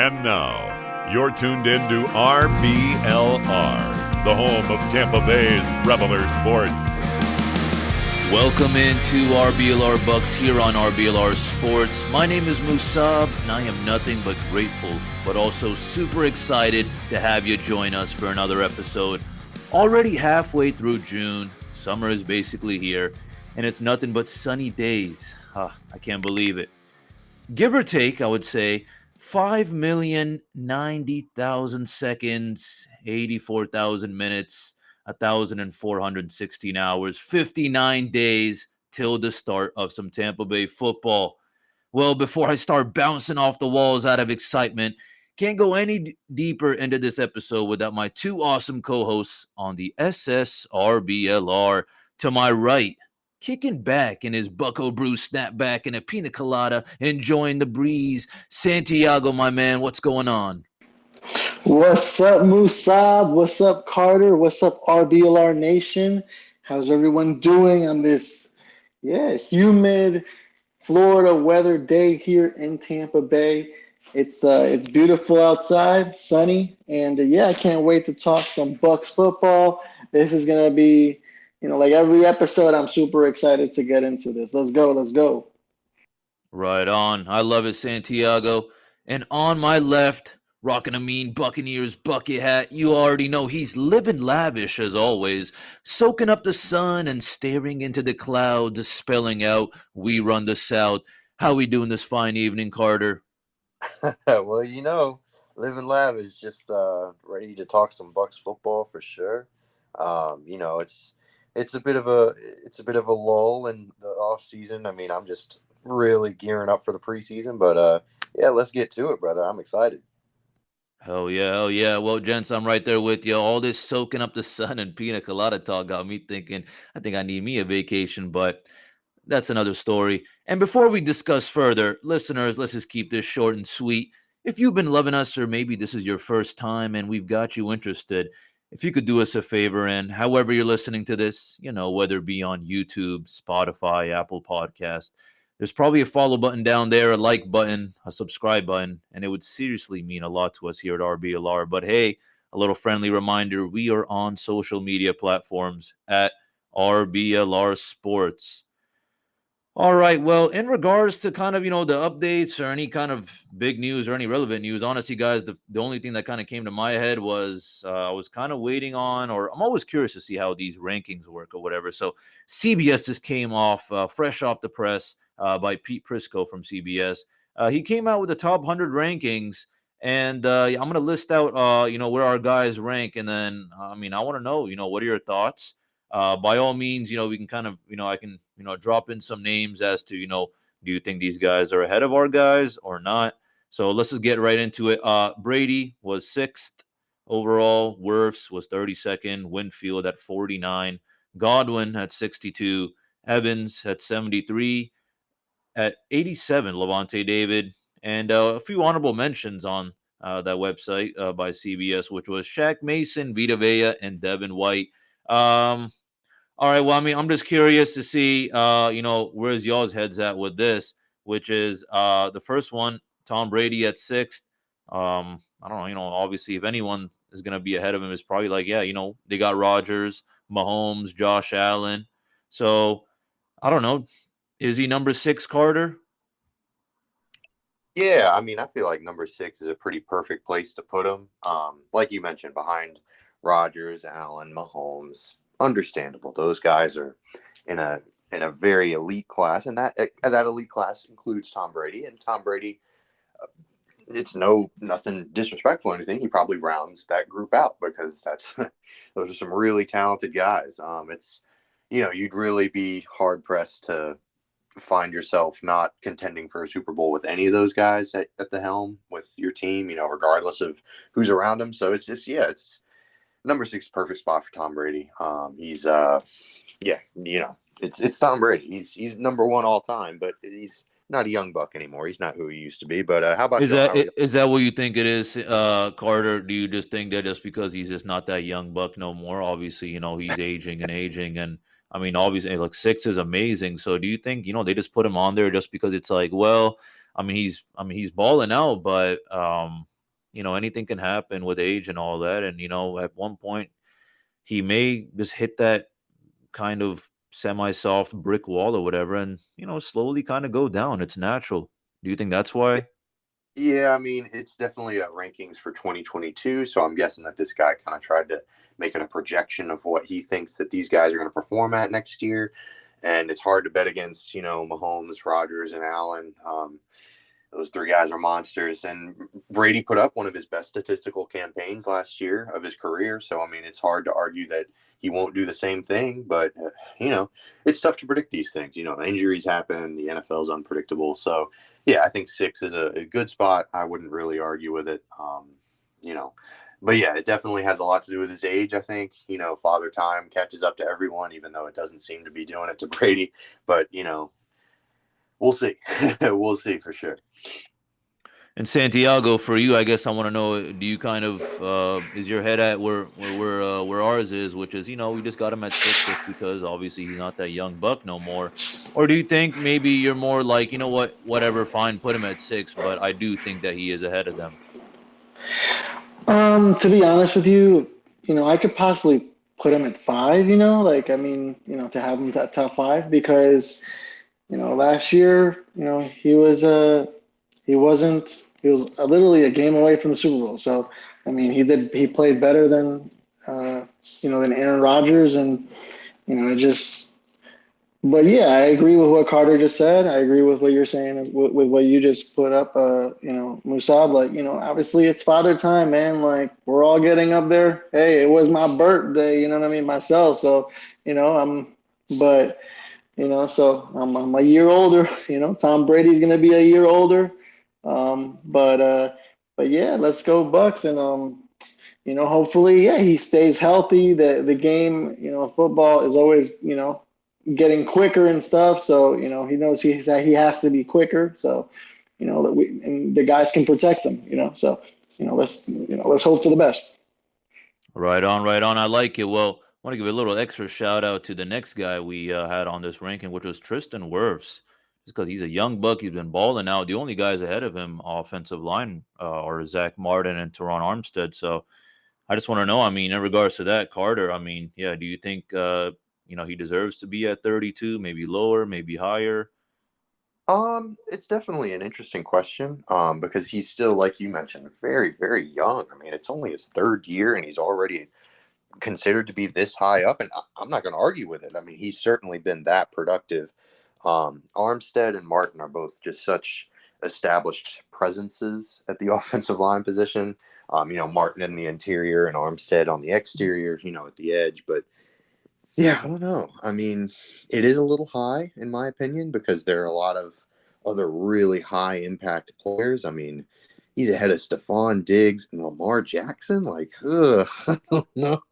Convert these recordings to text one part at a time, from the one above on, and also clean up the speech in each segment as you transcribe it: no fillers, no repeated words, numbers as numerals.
And now, you're tuned in to RBLR, the home of Tampa Bay's RBLR Sports. Welcome into RBLR Bucs here on RBLR Sports. My name is Musab, and I am nothing but grateful, but also super excited to have you join us for another episode. Already halfway through June, summer is basically here, and it's nothing but sunny days. I can't believe it. Give or take, I would say, 5,090,000 seconds, 84,000 minutes, 1,416 hours, 59 days till the start of some Tampa Bay football. Well, before I start bouncing off the walls out of excitement, can't go any deeper into this episode without my two awesome co-hosts on the SSRBLR. To my right, kicking back in his Bucco Brew snapback and a pina colada, enjoying the breeze. Santiago, my man, what's going on? What's up, Musab? What's up, Carter? What's up, RBLR Nation? How's everyone doing on this, humid Florida weather day here in Tampa Bay? It's beautiful outside, sunny, and I can't wait to talk some Bucs football. This is gonna be, like every episode, I'm super excited to get into this. Let's go. Right on. I love it, Santiago. And on my left, rocking a mean Buccaneers bucket hat, you already know he's living lavish as always, soaking up the sun and staring into the clouds, spelling out, "We run the South." How we doing this fine evening, Carter? Well, living lavish, just ready to talk some Bucs football for sure. It's a bit of a lull in the off season. I mean, I'm just really gearing up for the preseason, but let's get to it, brother. I'm excited. Hell yeah. Well, gents, I'm right there with you. All this soaking up the sun and pina colada talk got me thinking, I think I need me a vacation, but that's another story. And before we discuss further, listeners, let's just keep this short and sweet. If you've been loving us, or maybe this is your first time and we've got you interested, if you could do us a favor, and however you're listening to this, whether it be on YouTube, Spotify, Apple Podcast, there's probably a follow button down there, a like button, a subscribe button, and it would seriously mean a lot to us here at RBLR. But hey, a little friendly reminder, we are on social media platforms at RBLR Sports. All right. Well, in regards to kind of, the updates or any kind of big news or any relevant news, honestly, guys, the only thing that kind of came to my head was I was kind of waiting on, or I'm always curious to see how these rankings work or whatever. So CBS just came off, fresh off the press by Pete Prisco from CBS. He came out with the top 100 rankings, and I'm going to list out, where our guys rank. And then, I want to know, what are your thoughts? By all means, we can kind of, I can, drop in some names as to, do you think these guys are ahead of our guys or not? So let's just get right into it. Brady was 6th overall. Worfs was 32nd. Winfield at 49. Godwin at 62. Evans at 73. At 87, Levante David. And a few honorable mentions on that website by CBS, which was Shaq Mason, Vita Vea, and Devon White. All right, well, I'm just curious to see, where's y'all's heads at with this, which is the first one, Tom Brady at 6th. I don't know, obviously if anyone is going to be ahead of him, it's probably like, they got Rodgers, Mahomes, Josh Allen. So, I don't know. Is he number 6, Carter? Yeah, I feel like number 6 is a pretty perfect place to put him. Like you mentioned, behind Rodgers, Allen, Mahomes. Understandable. Those guys are in a very elite class, and that elite class includes Tom Brady. And Tom Brady, it's nothing disrespectful or anything. He probably rounds that group out because those are some really talented guys. It's you'd really be hard pressed to find yourself not contending for a Super Bowl with any of those guys at the helm with your team. Regardless of who's around him. So it's just it's. Number 6 perfect spot for Tom Brady. He's it's Tom Brady. He's number 1 all time, but he's not a young buck anymore. He's not who he used to be. But how about is that what you think it is, Carter? Do you just think that just because he's just not that young buck no more? Obviously, he's aging, and obviously, like 6 is amazing. So do you think they just put him on there just because it's like, well, he's balling out, but anything can happen with age and all that. And, at one point, he may just hit that kind of semi-soft brick wall or whatever and, slowly kind of go down. It's natural. Do you think that's why? Yeah, I mean, it's definitely rankings for 2022. So I'm guessing that this guy kind of tried to make it a projection of what he thinks that these guys are going to perform at next year. And it's hard to bet against, Mahomes, Rodgers, and Allen. Those three guys are monsters. And Brady put up one of his best statistical campaigns last year of his career. So, I mean, it's hard to argue that he won't do the same thing. But, it's tough to predict these things. Injuries happen. The NFL is unpredictable. So, yeah, I think 6 is a good spot. I wouldn't really argue with it. But yeah, it definitely has a lot to do with his age. I think, father time catches up to everyone, even though it doesn't seem to be doing it to Brady. But, we'll see. We'll see for sure. And Santiago, for you, I guess I want to know: do you kind of is your head at where ours is, which is we just got him at 6 just because obviously he's not that young buck no more, or do you think maybe you're more like whatever, fine, put him at 6, but I do think that he is ahead of them. To be honest with you, I could possibly put him at 5. To have him at top 5 because last year, he was literally a game away from the Super Bowl. So, he played better than Aaron Rodgers, and, but yeah, I agree with what Carter just said. I agree with what you're saying, with what you just put up, Musab. Obviously it's father time, man. Like, we're all getting up there. Hey, it was my birthday, myself. So, so I'm a year older. Tom Brady's going to be a year older. But yeah, let's go Bucs. And, hopefully, yeah, he stays healthy. The game, football is always, getting quicker and stuff. So, he knows he has to be quicker. So, and the guys can protect him, so, let's hope for the best. Right on, right on. I like it. Well, I want to give a little extra shout out to the next guy we had on this ranking, which was Tristan Worfs. Just because he's a young buck, he's been balling out. The only guys ahead of him, offensive line, are Zach Martin and Teron Armstead. So I just want to know, in regards to that, Carter, yeah, do you think, he deserves to be at 32, maybe lower, maybe higher? It's definitely an interesting question, because he's still, like you mentioned, very, very young. It's only his 3rd year and he's already considered to be this high up, and I'm not going to argue with it. He's certainly been that productive. Armstead and Martin are both just such established presences at the offensive line position. Martin in the interior and Armstead on the exterior, at the edge. But yeah, I don't know. It is a little high in my opinion because there are a lot of other really high impact players. He's ahead of Stephon Diggs and Lamar Jackson. I don't know.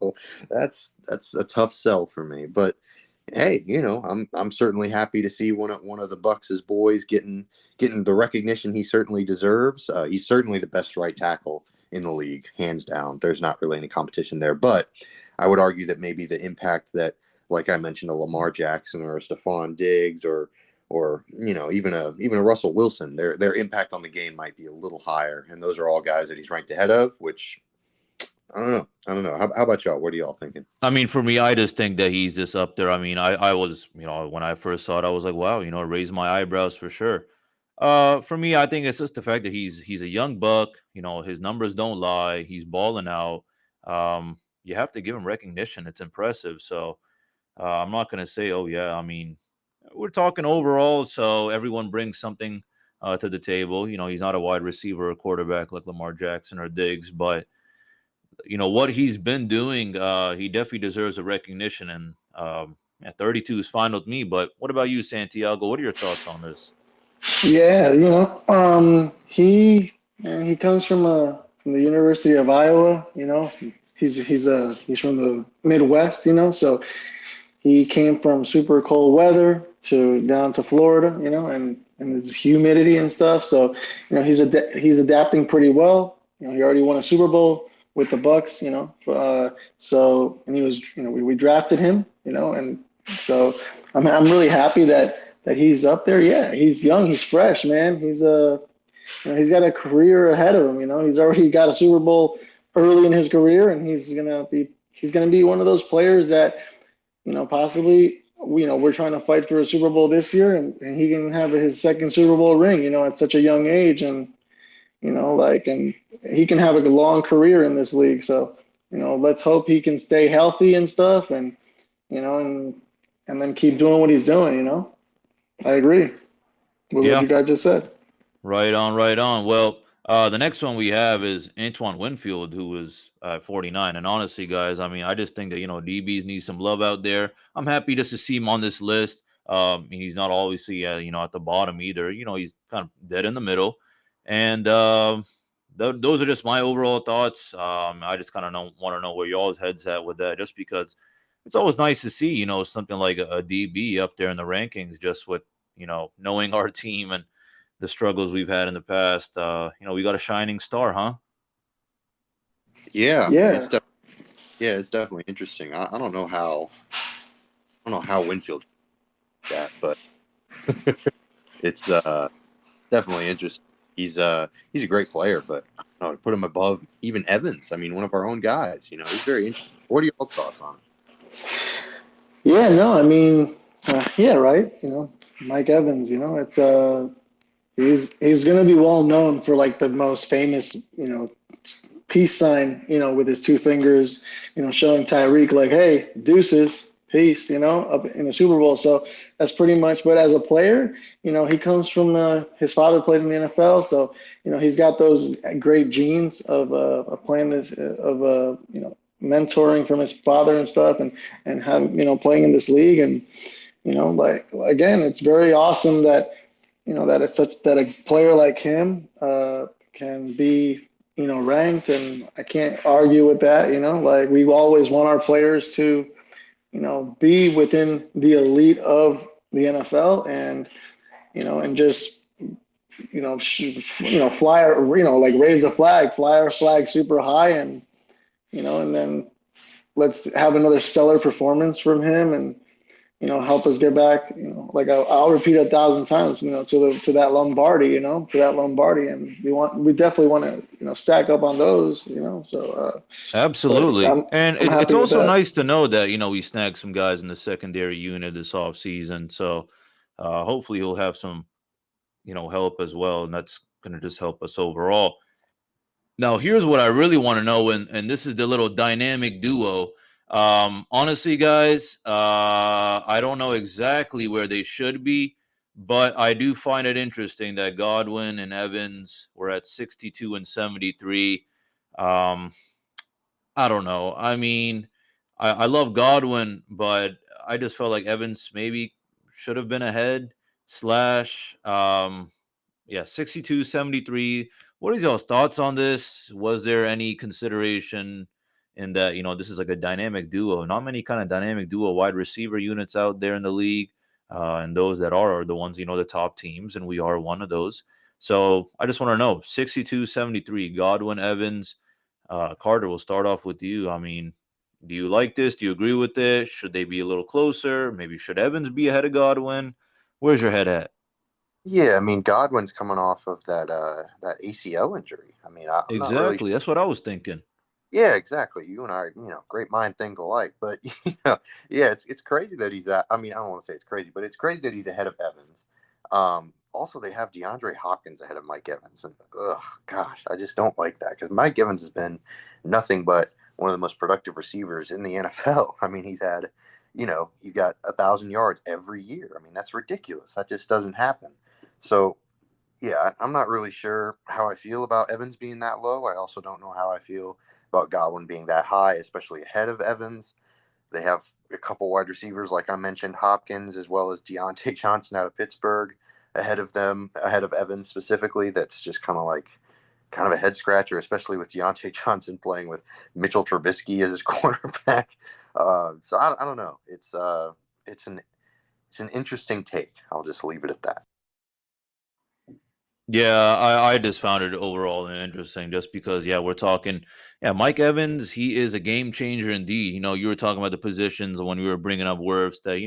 That's a tough sell for me. But hey, I'm certainly happy to see one of the Bucs' boys getting the recognition he certainly deserves. He's certainly the best right tackle in the league, hands down. There's not really any competition there. But I would argue that maybe the impact that, like I mentioned, a Lamar Jackson or a Stephon Diggs or even a Russell Wilson, their impact on the game might be a little higher. And those are all guys that he's ranked ahead of, which I don't know. How about y'all? What are y'all thinking? For me, I just think that he's just up there. I was, when I first saw it, I was like, wow, raised my eyebrows for sure. For me, I think it's just the fact that he's a young buck. His numbers don't lie. He's balling out. You have to give him recognition. It's impressive. So I'm not going to say, oh yeah. We're talking overall, so everyone brings something to the table. He's not a wide receiver or quarterback like Lamar Jackson or Diggs, but what he's been doing, he definitely deserves a recognition. And at 32 is fine with me. But what about you, Santiago? What are your thoughts on this? Yeah, he comes from the University of Iowa. He's from the Midwest. So he came from super cold weather down to Florida. And there's humidity and stuff. So he's adapting pretty well. He already won a Super Bowl with the Bucs. And he was we drafted him. And so I'm really happy that he's up there. Yeah, he's young, he's fresh, man. He's he's got a career ahead of him. He's already got a Super Bowl early in his career, and he's gonna be one of those players that possibly we're trying to fight for a Super Bowl this year, and he can have his second Super Bowl ring. At such a young age, and and he can have a long career in this league. So let's hope he can stay healthy and stuff, and and then keep doing what he's doing. I agree with what you guys just said. Right on, right on. Well, the next one we have is Antoine Winfield, who was 49. And honestly, guys, I mean, I just think that, DBs need some love out there. I'm happy just to see him on this list. He's not obviously, at the bottom either. He's kind of dead in the middle. And those are just my overall thoughts. I just kind of want to know where y'all's head's at with that, just because it's always nice to see, something like a DB up there in the rankings, just with, knowing our team and the struggles we've had in the past. We got a shining star, huh? Yeah. Yeah. It's definitely interesting. I don't know how Winfield did that, but it's definitely interesting. He's a great player, but I don't know, to put him above even Evans. I mean, one of our own guys. He's very interesting. What are your thoughts on it? Yeah, no, I mean, yeah, right. Mike Evans. It's he's gonna be well known for like the most famous, peace sign, with his two fingers, showing Tyreek like, hey, deuces, peace, up in the Super Bowl. So that's pretty much. But as a player, he comes from his father played in the NFL, so he's got those great genes of playing this mentoring from his father and stuff, and having playing in this league, and like again, it's very awesome that that a player like him can be ranked, and I can't argue with that. Like we always want our players to be within the elite of the NFL, and and just fly, like raise the flag, fly our flag super high, and and then let's have another stellar performance from him, and help us get back, like I'll repeat 1,000 times, to that Lombardi, and we definitely want to, stack up on those, so. Absolutely. And I'm it's happy with also that. nice to know that, we snagged some guys in the secondary unit this offseason. So hopefully he'll have some, help as well. And that's going to just help us overall. Now, here's what I really want to know, and this is the little dynamic duo. Honestly, guys, I don't know exactly where they should be, but I do find it interesting that Godwin and Evans were at 62 and 73. I don't know. I mean, I love Godwin, but I just felt like Evans maybe should have been ahead. Slash, 62, 73. What is y'all's thoughts on this? Was there any consideration in that, this is like a dynamic duo? Not many kind of dynamic duo wide receiver units out there in the league. And those that are the ones, the top teams, and we are one of those. So I just want to know 62, 73, Godwin, Evans. Carter, we'll start off with you. I mean, do you like this? Do you agree with it? Should they be a little closer? Maybe should Evans be ahead of Godwin? Where's your head at? Yeah, I mean, Godwin's coming off of that ACL injury. I mean, I'm not really. Exactly. That's what I was thinking. Yeah, exactly. You and I, great mind think alike. But yeah, it's crazy that he's at. I mean, I don't want to say it's crazy, but it's crazy that he's ahead of Evans. Also, they have DeAndre Hopkins ahead of Mike Evans, and gosh, I just don't like that, because Mike Evans has been nothing but one of the most productive receivers in the NFL. I mean, he's had, he's got 1,000 yards every year. I mean, that's ridiculous. That just doesn't happen. So, yeah, I'm not really sure how I feel about Evans being that low. I also don't know how I feel about Godwin being that high, especially ahead of Evans. They have a couple wide receivers, like I mentioned, Hopkins, as well as Deontay Johnson out of Pittsburgh, ahead of Evans specifically. That's just kind of a head scratcher, especially with Deontay Johnson playing with Mitchell Trubisky as his quarterback. So I don't know. It's an interesting take. I'll just leave it at that. Yeah, I just found it overall interesting, just because, we're talking, Mike Evans, he is a game changer indeed. You were talking about the positions when we were bringing up Worfs that,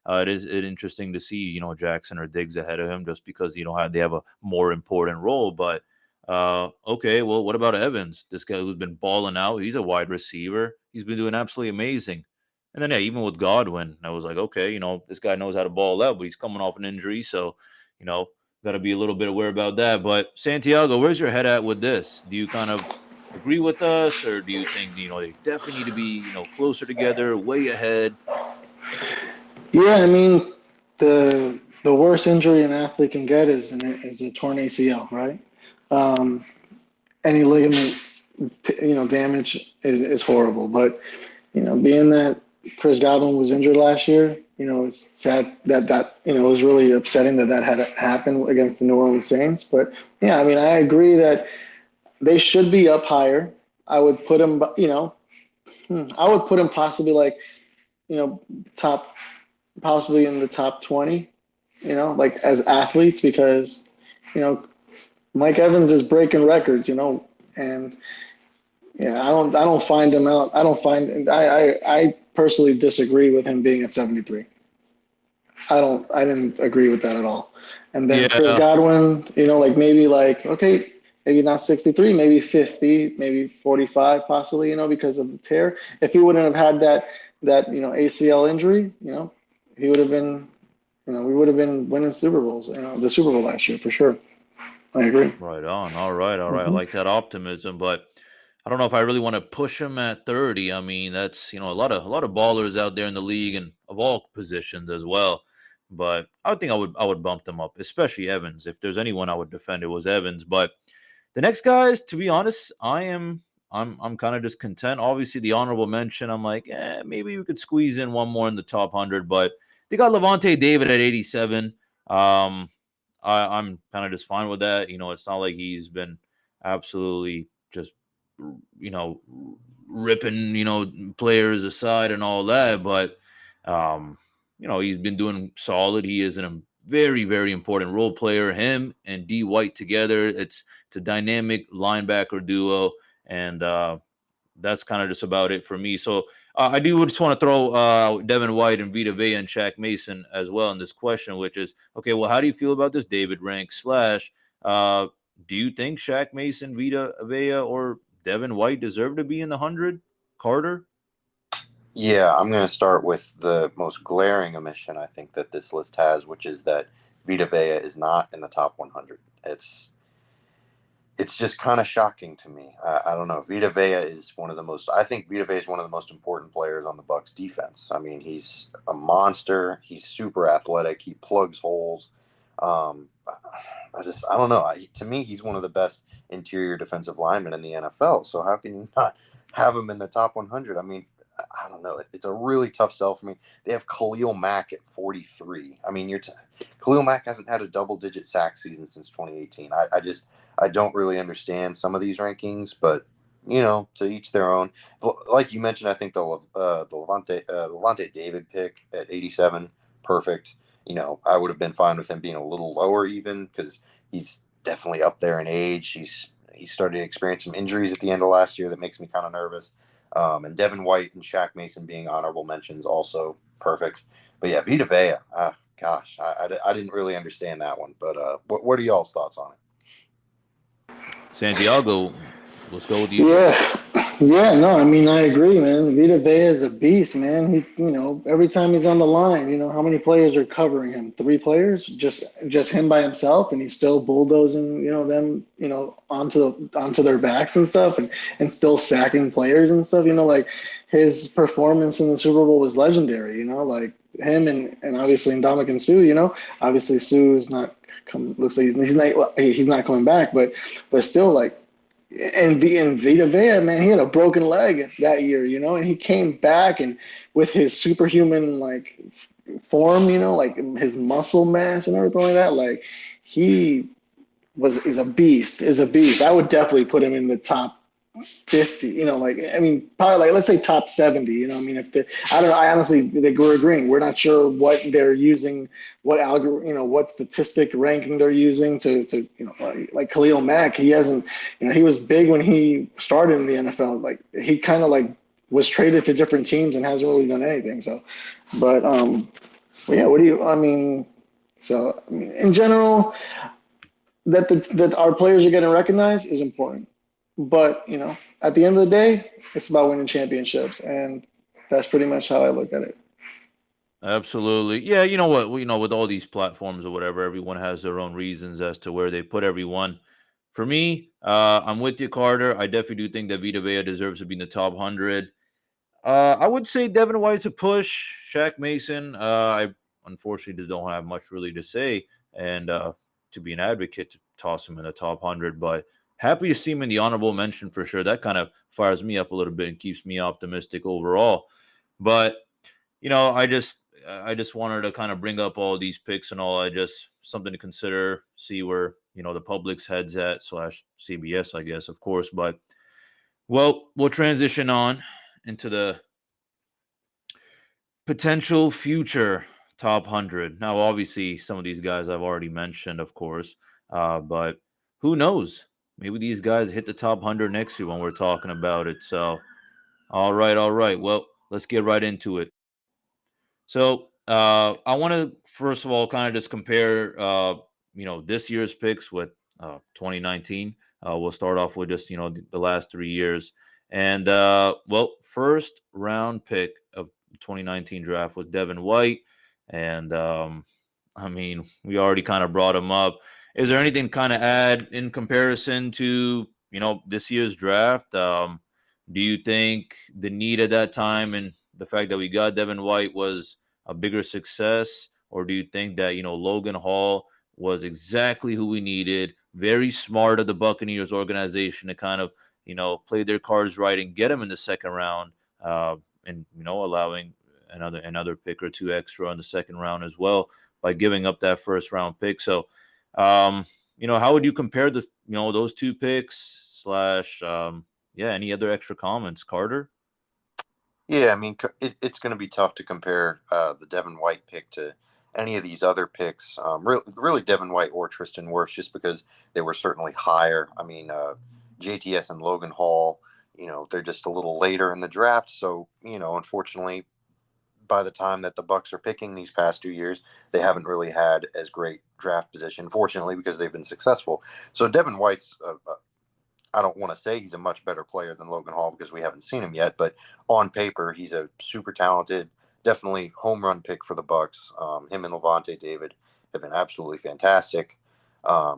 It is interesting to see, Jackson or Diggs ahead of him just because, they have a more important role. But okay, well, what about Evans? This guy who's been balling out. He's a wide receiver. He's been doing absolutely amazing. And then, yeah, even with Godwin, I was like, okay, this guy knows how to ball out, but he's coming off an injury. So, got to be a little bit aware about that. But Santiago, where's your head at with this? Do you kind of agree with us, or do you think, they definitely need to be, closer together, way ahead? Yeah, I mean, the worst injury an athlete can get is a torn ACL, right? Any ligament, damage is horrible. But being that Chris Godwin was injured last year, it's sad that it was really upsetting that had happened against the New Orleans Saints. But yeah, I mean, I agree that they should be up higher. I would put him, possibly like, top, possibly in the top 20, like as athletes, because, Mike Evans is breaking records, and yeah, I don't find him out. I personally disagree with him being at 73. I didn't agree with that at all. And then Chris Yeah. Godwin, okay, maybe not 63, maybe 50, maybe 45 possibly, because of the tear. If he wouldn't have had that ACL injury, he would have been, we would have been winning Super Bowls, the Super Bowl last year for sure. I agree. Right on. All right. I Mm-hmm. like that optimism, but I don't know if I really want to push him at 30. I mean, that's, a lot of ballers out there in the league and of all positions as well. But I would think I would bump them up, especially Evans. If there's anyone I would defend, it was Evans. But the next guys, to be honest, I'm kind of just content. Obviously, the honorable mention, I'm like, maybe we could squeeze in one more in the top 100. But they got Levante David at 87. I'm kind of just fine with that. It's not like he's been absolutely just, ripping, players aside and all that. But, he's been doing solid. He is a very, very important role player. Him and D White together, it's a dynamic linebacker duo. And that's kind of just about it for me. So I do just want to throw Devon White and Vita Vea and Shaq Mason as well in this question, which is, okay, well, how do you feel about this David rank / do you think Shaq Mason, Vita Vea, or Devon White deserve to be in the 100? Carter? Yeah, I'm going to start with the most glaring omission I think that this list has, which is that Vita Vea is not in the top 100. It's just kind of shocking to me. I don't know. Vita Vea is I think Vita Vea is one of the most important players on the Bucs defense. I mean, he's a monster. He's super athletic. He plugs holes. I don't know. To me, he's one of the best interior defensive linemen in the NFL. So how can you not have him in the top 100? I mean, I don't know. It's a really tough sell for me. They have Khalil Mack at 43. I mean, Khalil Mack hasn't had a double-digit sack season since 2018. I don't really understand some of these rankings, but to each their own. Like you mentioned, I think the Levante David pick at 87, perfect. I would have been fine with him being a little lower even because he's definitely up there in age. He started to experience some injuries at the end of last year that makes me kind of nervous. And Devon White and Shaq Mason being honorable mentions also perfect. But yeah, Vita Vea, gosh, I didn't really understand that one. But what are y'all's thoughts on it? Santiago, let's go with you. Yeah, no, I mean, I agree, man. Vita Vea is a beast, man. He, every time he's on the line, how many players are covering him? 3 players, just him by himself, and he's still bulldozing, them, onto their backs and stuff, and still sacking players and stuff. Like his performance in the Super Bowl was legendary. Like him and obviously Ndamukong Suh. Obviously Suh is not looks like he's not coming back, but still like. And Vita Vea, man, he had a broken leg that year, and he came back and with his superhuman like form, like his muscle mass and everything like that, like he is a beast. I would definitely put him in the top 50, probably like let's say top 70, I don't know, I honestly think we're agreeing. We're not sure what they're using, what algorithm, what statistic ranking they're using to like Khalil Mack. He hasn't, he was big when he started in the NFL. Like he kind of like was traded to different teams and hasn't really done anything. So, but But yeah, so in general, that our players are getting recognized is important. But, at the end of the day, it's about winning championships. And that's pretty much how I look at it. Absolutely. Yeah, you know what? With all these platforms or whatever, everyone has their own reasons as to where they put everyone. For me, I'm with you, Carter. I definitely do think that Vita Vea deserves to be in the top 100. I would say Devon White's a push. Shaq Mason, I unfortunately just don't have much really to say. And to be an advocate to toss him in the top 100. But happy to see him in the honorable mention for sure. That kind of fires me up a little bit and keeps me optimistic overall. But I just wanted to kind of bring up all these picks and all. I just something to consider, see where the public's heads at / CBS, I guess, of course. But we'll transition on into the potential future top 100. Now, obviously, some of these guys I've already mentioned, of course, but who knows? Maybe these guys hit the top 100 next year when we're talking about it. So, all right. Well, let's get right into it. So I want to first of all kind of just compare, this year's picks with 2019. We'll start off with just the last 3 years, and first round pick of 2019 draft was Devon White, and we already kind of brought him up. Is there anything kind of add in comparison to this year's draft? Do you think the need at that time and the fact that we got Devon White was a bigger success, or do you think that Logan Hall was exactly who we needed? Very smart of the Buccaneers organization to kind of play their cards right and get him in the second round, and allowing another pick or two extra in the second round as well by giving up that first round pick. So, how would you compare those two picks / any other extra comments, Carter? Yeah, it's going to be tough to compare the Devon White pick to any of these other picks. Really, Devon White or Tristan Worfs, just because they were certainly higher. JTS and Logan Hall, they're just a little later in the draft. So, unfortunately, by the time that the Bucs are picking these past 2 years, they haven't really had as great draft position, fortunately, because they've been successful. So Devon White's I don't want to say he's a much better player than Logan Hall because we haven't seen him yet, but on paper, he's a super talented, definitely home run pick for the Bucs. Him and Levante David have been absolutely fantastic. I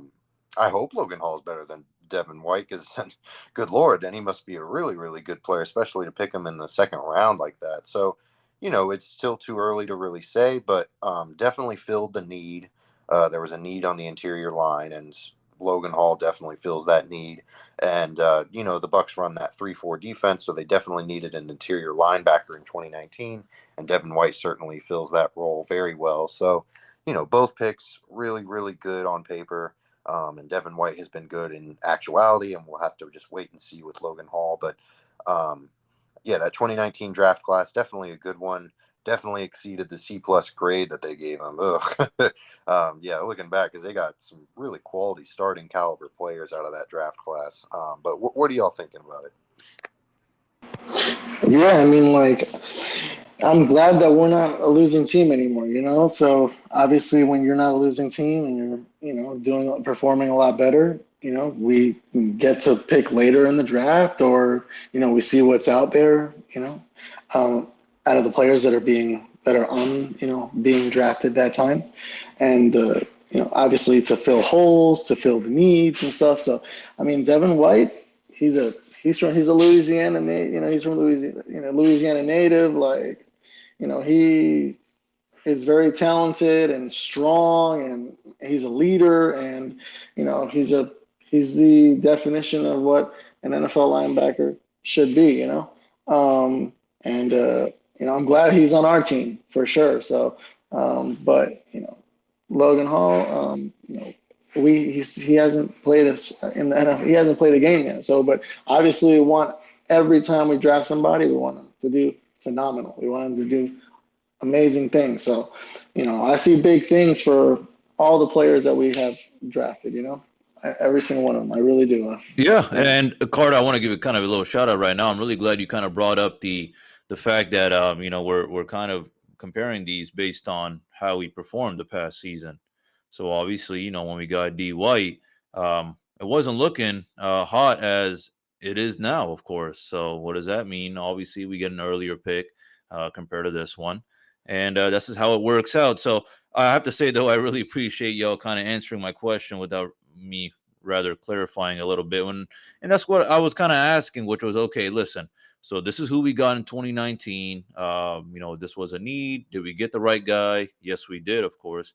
hope Logan Hall is better than Devon White because, good Lord, then he must be a really, really good player, especially to pick him in the second round like that. So, it's still too early to really say, but definitely filled the need. There was a need on the interior line, and Logan Hall definitely fills that need. And, the Bucs run that 3-4 defense, so they definitely needed an interior linebacker in 2019, and Devon White certainly fills that role very well. So, both picks really, really good on paper, and Devon White has been good in actuality, and we'll have to just wait and see with Logan Hall. But, that 2019 draft class, definitely a good one. Definitely exceeded the C+ grade that they gave him. Looking back, because they got some really quality starting caliber players out of that draft class. But what are y'all thinking about it? Yeah, I'm glad that we're not a losing team anymore, So obviously when you're not a losing team and you're, performing a lot better, we get to pick later in the draft or, we see what's out there, out of the players that are on, being drafted that time. And, obviously to fill holes, to fill the needs and stuff. So, Devon White, he's a Louisiana, he's from Louisiana, Louisiana native. He is very talented and strong, and he's a leader, and he's the definition of what an NFL linebacker should be. I'm glad he's on our team for sure. So, but Logan Hall, he hasn't played in the NFL. He hasn't played a game yet. So, but obviously, every time we draft somebody, we want them to do phenomenal. We want them to do amazing things. So, I see big things for all the players that we have drafted. Every single one of them. I really do. Yeah, and Carter, I want to give it kind of a little shout out right now. I'm really glad you kind of brought up the fact that we're kind of comparing these based on how he performed the past season. So obviously, when we got D White, it wasn't looking hot as it is now, of course. So what does that mean? Obviously, we get an earlier pick compared to this one. And this is how it works out. So I have to say, though, I really appreciate y'all kind of answering my question without me rather clarifying a little bit. And that's what I was kind of asking, which was, okay, listen, so this is who we got in 2019. This was a need. Did we get the right guy? Yes, we did, of course.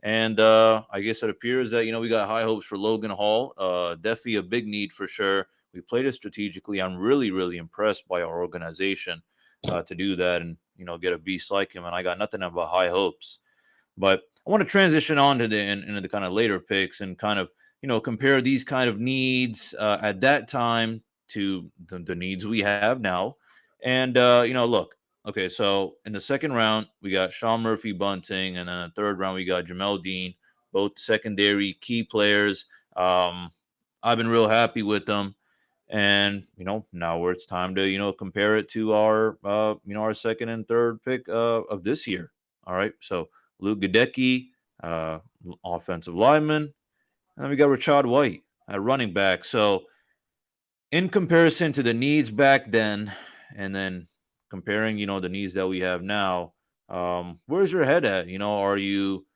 And I guess it appears that, we got high hopes for Logan Hall. Definitely a big need for sure. We played it strategically. I'm really, really impressed by our organization to do that and, get a beast like him. And I got nothing but high hopes. But I want to transition on to into the kind of later picks and kind of, compare these kind of needs at that time to the needs we have now. And, look, okay, so in the second round, we got Sean Murphy-Bunting, and then in the third round, we got Jamel Dean, both secondary key players. I've been real happy with them. And, now where it's time to, compare it to our, our second and third pick of this year. All right. So Luke Gadecki, offensive lineman. And then we got Rashad White at running back. So in comparison to the needs back then, and then comparing, the needs that we have now, where's your head at? Are you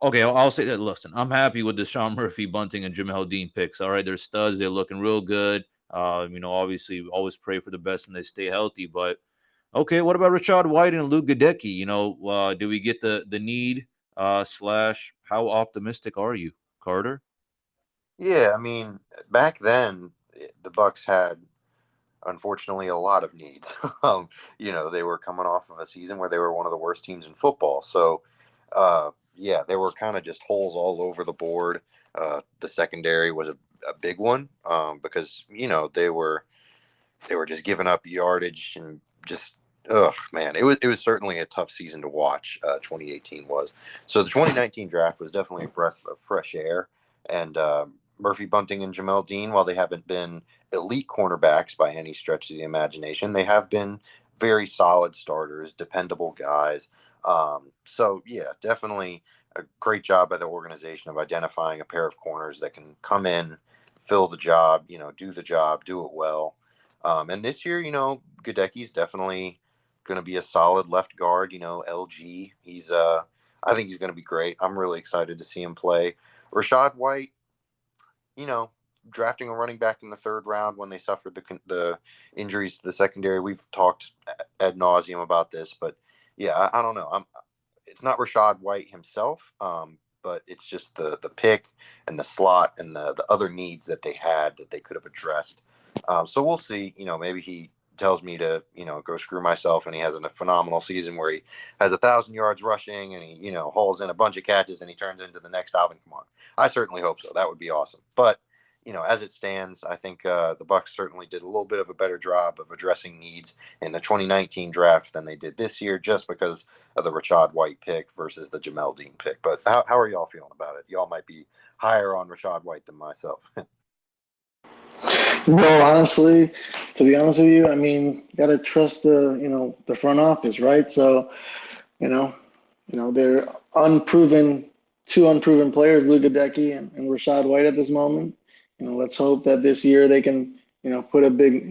okay? I'll say that. Listen, I'm happy with the Sean Murphy, Bunting, and Jamel Dean picks. All right, they're studs. They're looking real good. Obviously, always pray for the best and they stay healthy. But okay, what about Rashad White and Luke Gadecki? Do we get the need? Slash, how optimistic are you, Carter? Yeah, I mean, back then the Bucs had, unfortunately, a lot of needs. They were coming off of a season where they were one of the worst teams in football. So, they were kind of just holes all over the board. The secondary was a big one because they were just giving up yardage and just man, it was certainly a tough season to watch. 2018 was. So the 2019 draft was definitely a breath of fresh air. And Murphy Bunting and Jamel Dean, while they haven't been elite cornerbacks by any stretch of the imagination, they have been very solid starters, dependable guys. So yeah, definitely a great job by the organization of identifying a pair of corners that can come in, fill the job, do the job, do it well. And this year, Gadecki's definitely going to be a solid left guard. LG, I think he's going to be great. I'm really excited to see him play. Rashad White, drafting a running back in the third round when they suffered the injuries to the secondary. We've talked ad nauseum about this, but yeah, I don't know. It's not Rashad White himself, but it's just the pick and the slot and the other needs that they had that they could have addressed. So we'll see. Maybe he tells me to, go screw myself, and he has a phenomenal season where he has 1,000 yards rushing and he, hauls in a bunch of catches and he turns into the next Alvin Kamara. I certainly hope so. That would be awesome. But, as it stands, I think the Bucs certainly did a little bit of a better job of addressing needs in the 2019 draft than they did this year, just because of the Rashad White pick versus the Jamel Dean pick. But how are y'all feeling about it? Y'all might be higher on Rashad White than myself. Well, honestly, to be honest with you, I mean, you got to trust the front office, right? So, they're two unproven players, Luka Decky and Rashad White at this moment. Let's hope that this year they can, put a big,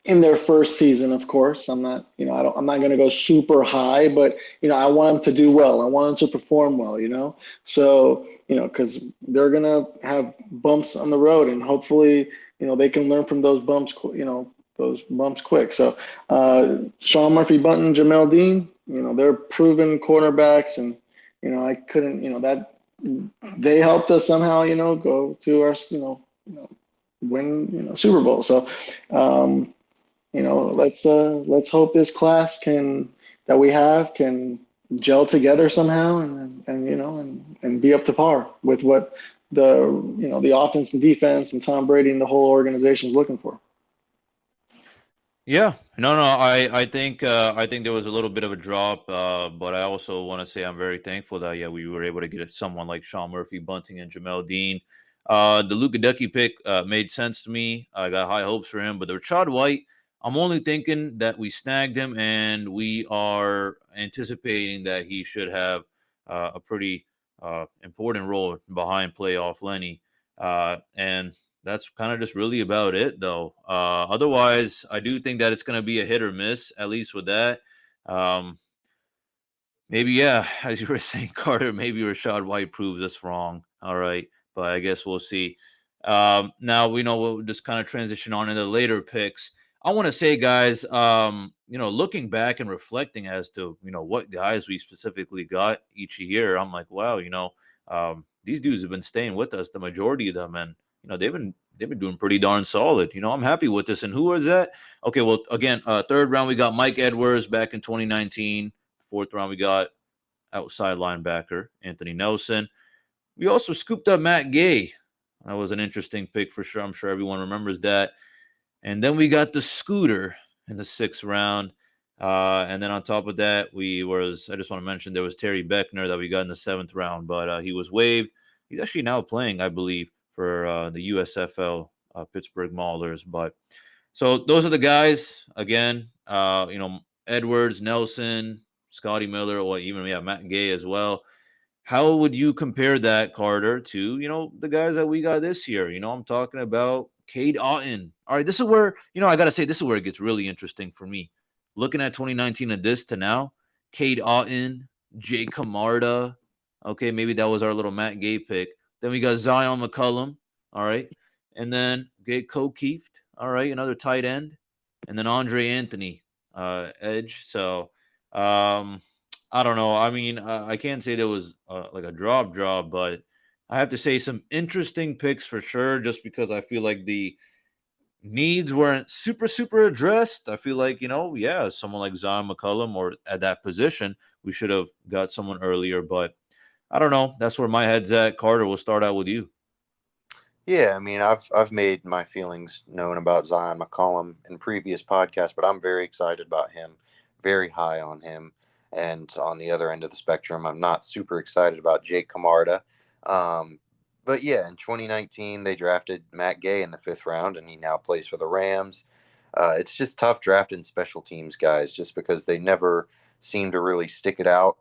in their first season, of course. I'm not going to go super high, but, I want them to do well. I want them to perform well, So, because they're going to have bumps on the road, and hopefully, they can learn from those bumps, quick. So Sean Murphy Bunting, Jamel Dean, they're proven cornerbacks, and, I couldn't, that they helped us somehow, go to our, win, Super Bowl. So, let's hope this class that we have can gel together somehow and be up to par with what the offense and defense and Tom Brady and the whole organization is looking for. Yeah, no, I think there was a little bit of a drop, but I also want to say I'm very thankful that we were able to get someone like Sean Murphy, Bunting, and Jamel Dean. The Luka Decky pick made sense to me. I got high hopes for him, but the Rashad White, I'm only thinking that we snagged him, and we are anticipating that he should have a pretty important role behind playoff Lenny. And that's kind of just really about it, though. Otherwise, I do think that it's going to be a hit or miss, at least with that. Maybe, yeah, as you were saying, Carter, maybe Rashad White proves us wrong. All right. But I guess we'll see. Now we know we'll just kind of transition on into later picks. I want to say, guys, looking back and reflecting as to, what guys we specifically got each year, I'm like, wow, these dudes have been staying with us, the majority of them, and they've been doing pretty darn solid. I'm happy with this. And who was that? Okay, well, again, third round we got Mike Edwards back in 2019. Fourth round we got outside linebacker Anthony Nelson. We also scooped up Matt Gay. That was an interesting pick for sure. I'm sure everyone remembers that. And then we got the Scooter in the 6th round. And then on top of that, I just want to mention there was Terry Beckner that we got in the 7th round, but he was waived. He's actually now playing, I believe, for the USFL Pittsburgh Maulers. But so those are the guys. Again, Edwards, Nelson, Scotty Miller, or even Matt Gay as well. How would you compare that, Carter, to the guys that we got this year? I'm talking about Cade Otton. All right, this is where I gotta say this is where it gets really interesting for me. Looking at 2019 and this to now, Cade Otton, Jay Camarda. Okay, maybe that was our little Matt Gay pick. Then we got Zion McCullum. All right, and then Ko Kieft. All right, another tight end, and then Andre Anthony, edge. So. I don't know. I mean, I can't say there was like a drop, but I have to say some interesting picks for sure, just because I feel like the needs weren't super addressed. I feel like, someone like Zion McCollum or at that position, we should have got someone earlier, but I don't know. That's where my head's at. Carter, we'll start out with you. Yeah, I mean, I've made my feelings known about Zion McCollum in previous podcasts, but I'm very excited about him, very high on him. And on the other end of the spectrum, I'm not super excited about Jake Camarda. But yeah, in 2019, they drafted Matt Gay in the 5th round, and he now plays for the Rams. It's just tough drafting special teams guys just because they never seem to really stick it out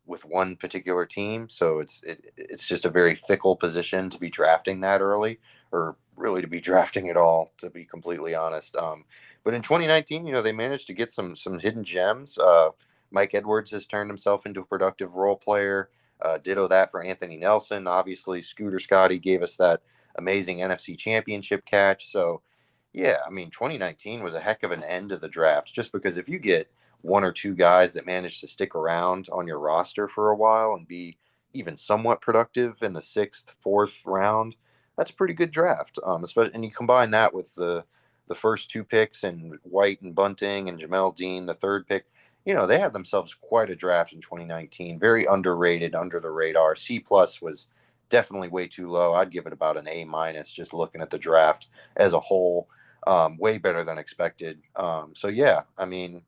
with one particular team. So it's just a very fickle position to be drafting that early, or really to be drafting at all, to be completely honest. But in 2019, they managed to get some hidden gems. Mike Edwards has turned himself into a productive role player. Ditto that for Anthony Nelson. Obviously, Scooter Scotty gave us that amazing NFC Championship catch. So, yeah, I mean, 2019 was a heck of an end of the draft, just because if you get one or two guys that manage to stick around on your roster for a while and be even somewhat productive in the 6th, 4th round, that's a pretty good draft. Especially, and you combine that with the first 2 picks and White and Bunting and Jamel Dean, the 3rd pick. They had themselves quite a draft in 2019. Very underrated, under the radar. C+ was definitely way too low. I'd give it about an A- just looking at the draft as a whole. Way better than expected. So yeah, I mean,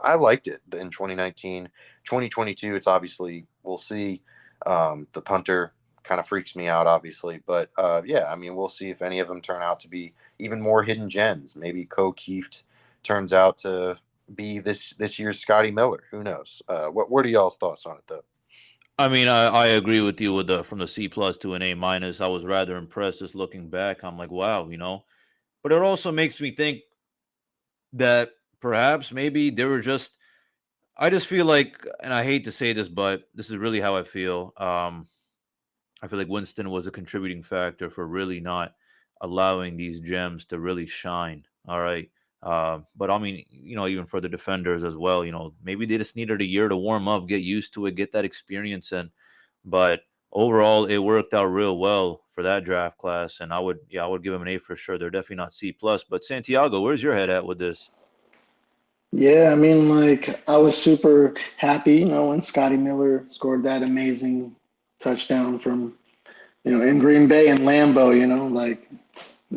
I liked it in 2019. 2022, it's obviously, we'll see. The punter kind of freaks me out, obviously. But yeah, I mean, we'll see if any of them turn out to be even more hidden gems. Maybe Ko Kieft turns out to be this year's Scotty Miller. Who knows? What are y'all's thoughts on it, though? I mean, I agree with you with from the C+ to an A-. I was rather impressed just looking back. I'm like, wow, But it also makes me think that perhaps maybe they were just. I just feel like, and I hate to say this, but this is really how I feel. I feel like Winston was a contributing factor for really not allowing these gems to really shine. All right. But I mean, even for the defenders as well, maybe they just needed a year to warm up, get used to it, get that experience in. But overall, it worked out real well for that draft class. And I would give them an A for sure. They're definitely not C+. But Santiago, where's your head at with this? Yeah, I mean, like, I was super happy, when Scotty Miller scored that amazing touchdown from, in Green Bay and Lambeau, like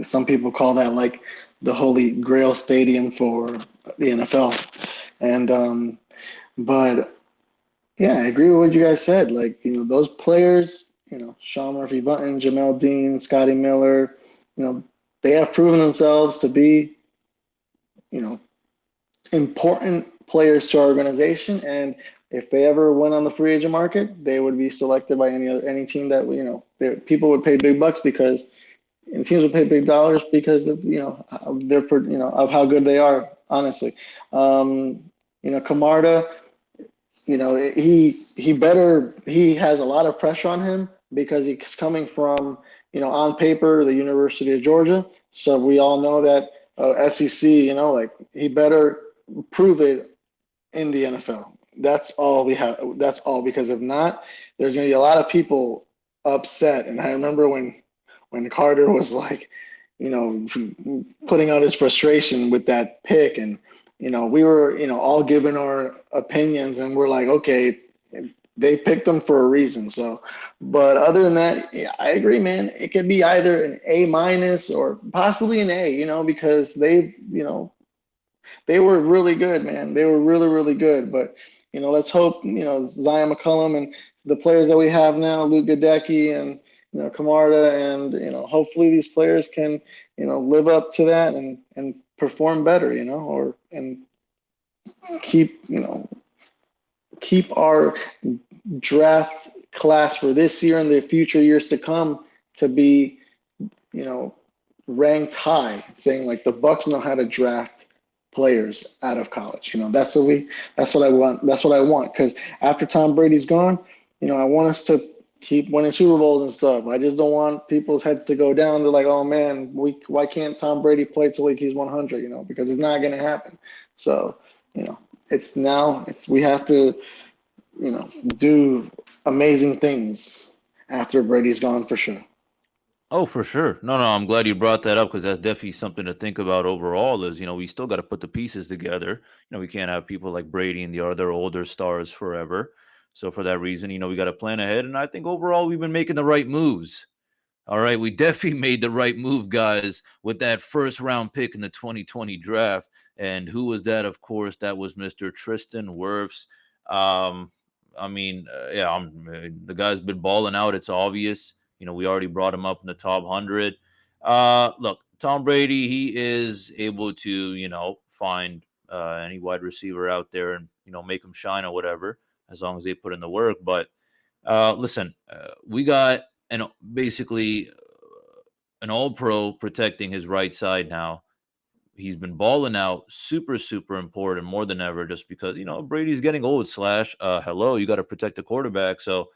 some people call that like the holy grail stadium for the NFL. And, but yeah, I agree with what you guys said. Like, those players, Sean Murphy-Bunting, Jamel Dean, Scotty Miller, they have proven themselves to be important players to our organization, and if they ever went on the free agent market, they would be selected by any team that people would pay big bucks because, and teams would pay big dollars because of of how good they are. Honestly, Camarda, he has a lot of pressure on him because he's coming from on paper the University of Georgia. So we all know that SEC, he better prove it in the NFL. That's all we have. That's all, because if not, there's going to be a lot of people upset. And I remember when Carter was like, putting out his frustration with that pick, and we were all giving our opinions, and we're like, okay, they picked them for a reason. So, but other than that, yeah, I agree, man. It could be either an A- or possibly an A, because they were really good, man. They were really, really good. But, let's hope, Zion McCullum and the players that we have now, Luke Gadecki and, Camarda, and, hopefully these players can, live up to that and perform better, and keep our draft class for this year and the future years to come to be, ranked high, saying like the Bucs know how to draft players out of college. That's what I want. That's what I want. Because after Tom Brady's gone, I want us to keep winning Super Bowls and stuff. I just don't want people's heads to go down. They're like, oh man, why can't Tom Brady play till like he's 100? Because it's not going to happen. So, we have to, do amazing things after Brady's gone for sure. Oh, for sure. No, I'm glad you brought that up because that's definitely something to think about overall is, we still got to put the pieces together. We can't have people like Brady and the other older stars forever. So for that reason, we got to plan ahead. And I think overall we've been making the right moves. All right. We definitely made the right move, guys, with that first round pick in the 2020 draft. And who was that? Of course, that was Mr. Tristan Worfs. The guy's been balling out. It's obvious. We already brought him up in the top 100. Look, Tom Brady, he is able to, find any wide receiver out there and, make them shine or whatever, as long as they put in the work. But listen, we got basically an all-pro protecting his right side now. He's been balling out, super, super important, more than ever, just because, Brady's getting old. Hello, you got to protect the quarterback. So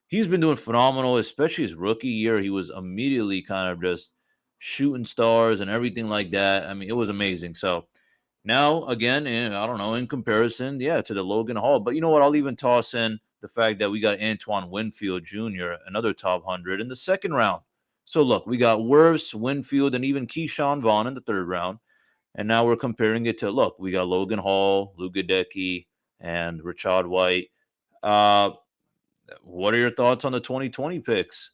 he's been doing phenomenal, especially his rookie year. He was immediately kind of just shooting stars and everything like that. I mean, it was amazing. So now, again, I don't know, in comparison, to the Logan Hall. But you know what? I'll even toss in the fact that we got Antoine Winfield Jr., another top 100 in the second round. So look, we got Worfs, Winfield, and even Keyshawn Vaughn in the third round. And now we're comparing it to, look, we got Logan Hall, Luke Gadecki, and Rashad White. What are your thoughts on the 2020 picks?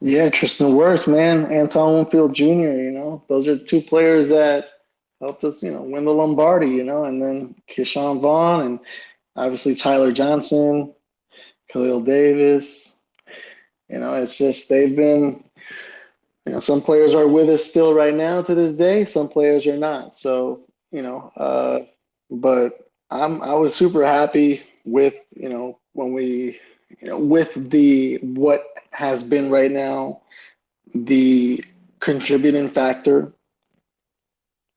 Yeah, Tristan Worfs, man, Antoine Winfield Jr. Those are two players that helped us, win the Lombardi. And then Keyshawn Vaughn, and obviously Tyler Johnson, Khalil Davis. It's just they've been. Some players are with us still right now to this day. Some players are not. So but I was super happy with when we with the what has been right now the contributing factor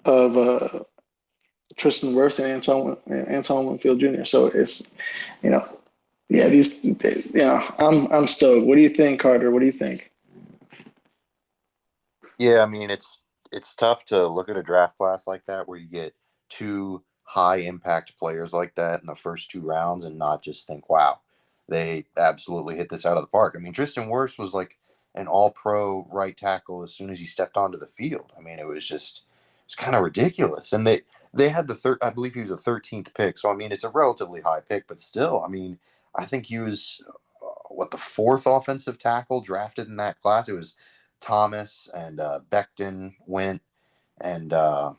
of Tristan Wirfs and Antoine Winfield Jr. So it's I'm stoked. What do you think, Carter? What do you think? Yeah, I mean it's tough to look at a draft class like that where you get two high impact players like that in the first two rounds and not just think, wow, they absolutely hit this out of the park. I mean, Tristan Wirfs was like an all-pro right tackle as soon as he stepped onto the field. I mean, it's kind of ridiculous. And they had I believe he was a 13th pick. So I mean, it's a relatively high pick, but still, I mean, I think he was the fourth offensive tackle drafted in that class. It was Thomas and Becton went, and I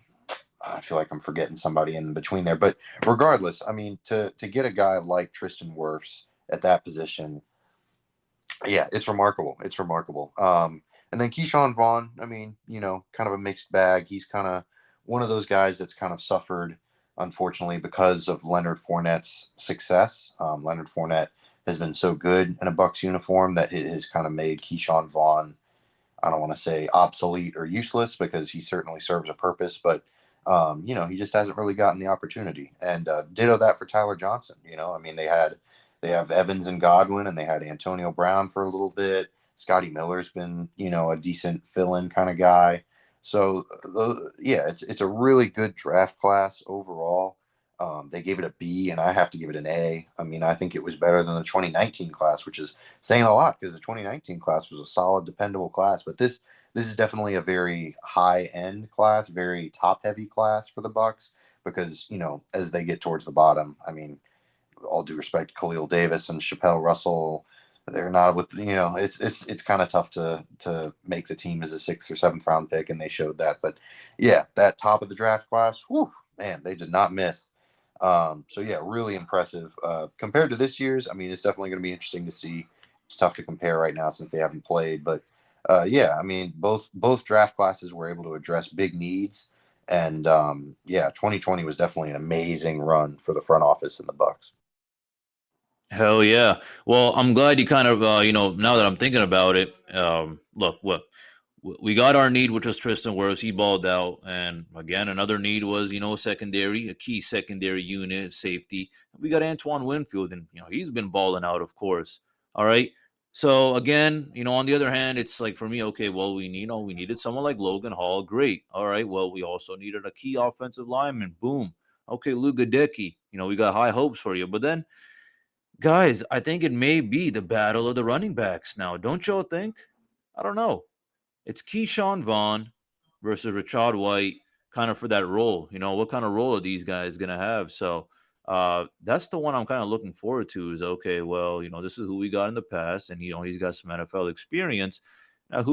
feel like I'm forgetting somebody in between there. But regardless, I mean, to get a guy like Tristan Wirfs at that position, yeah, it's remarkable. It's remarkable. And then Keyshawn Vaughn, I mean, kind of a mixed bag. He's kind of one of those guys that's kind of suffered, unfortunately, because of Leonard Fournette's success. Leonard Fournette has been so good in a Bucs uniform that it has kind of made Keyshawn Vaughn, I don't want to say obsolete or useless, because he certainly serves a purpose, but he just hasn't really gotten the opportunity. And ditto that for Tyler Johnson. I mean, they have Evans and Godwin, and they had Antonio Brown for a little bit. Scotty Miller's been, a decent fill-in kind of guy. So yeah, it's a really good draft class overall. They gave it a B, and I have to give it an A. I mean, I think it was better than the 2019 class, which is saying a lot, because the 2019 class was a solid, dependable class. But this is definitely a very high-end class, very top-heavy class for the Bucs, because as they get towards the bottom, I mean, all due respect, Khalil Davis and Chappelle Russell, they're not with it's kind of tough to make the team as a 6th or 7th round pick, and they showed that. But yeah, that top of the draft class, whew, man, they did not miss. So yeah, really impressive compared to this year's. I mean, it's definitely going to be interesting to see. It's tough to compare right now since they haven't played, but yeah, I mean, both draft classes were able to address big needs, and yeah, 2020 was definitely an amazing run for the front office and the Bucs. Hell yeah. Well, I'm glad you kind of, now that I'm thinking about it, look, we got our need, which was Tristan Worfs. He balled out. And again, another need was, a key secondary unit, safety. We got Antoine Winfield, and, he's been balling out, of course. All right. So again, on the other hand, it's like for me, okay, well, we needed someone like Logan Hall. Great. All right. Well, we also needed a key offensive lineman. Boom. Okay, Lou Gadecki, we got high hopes for you. But then, guys, I think it may be the battle of the running backs now. Don't y'all think? I don't know. It's Keyshawn Vaughn versus Rashad White, kind of for that role. What kind of role are these guys going to have? So that's the one I'm kind of looking forward to is, okay, well, this is who we got in the past, and, he's got some NFL experience. Now,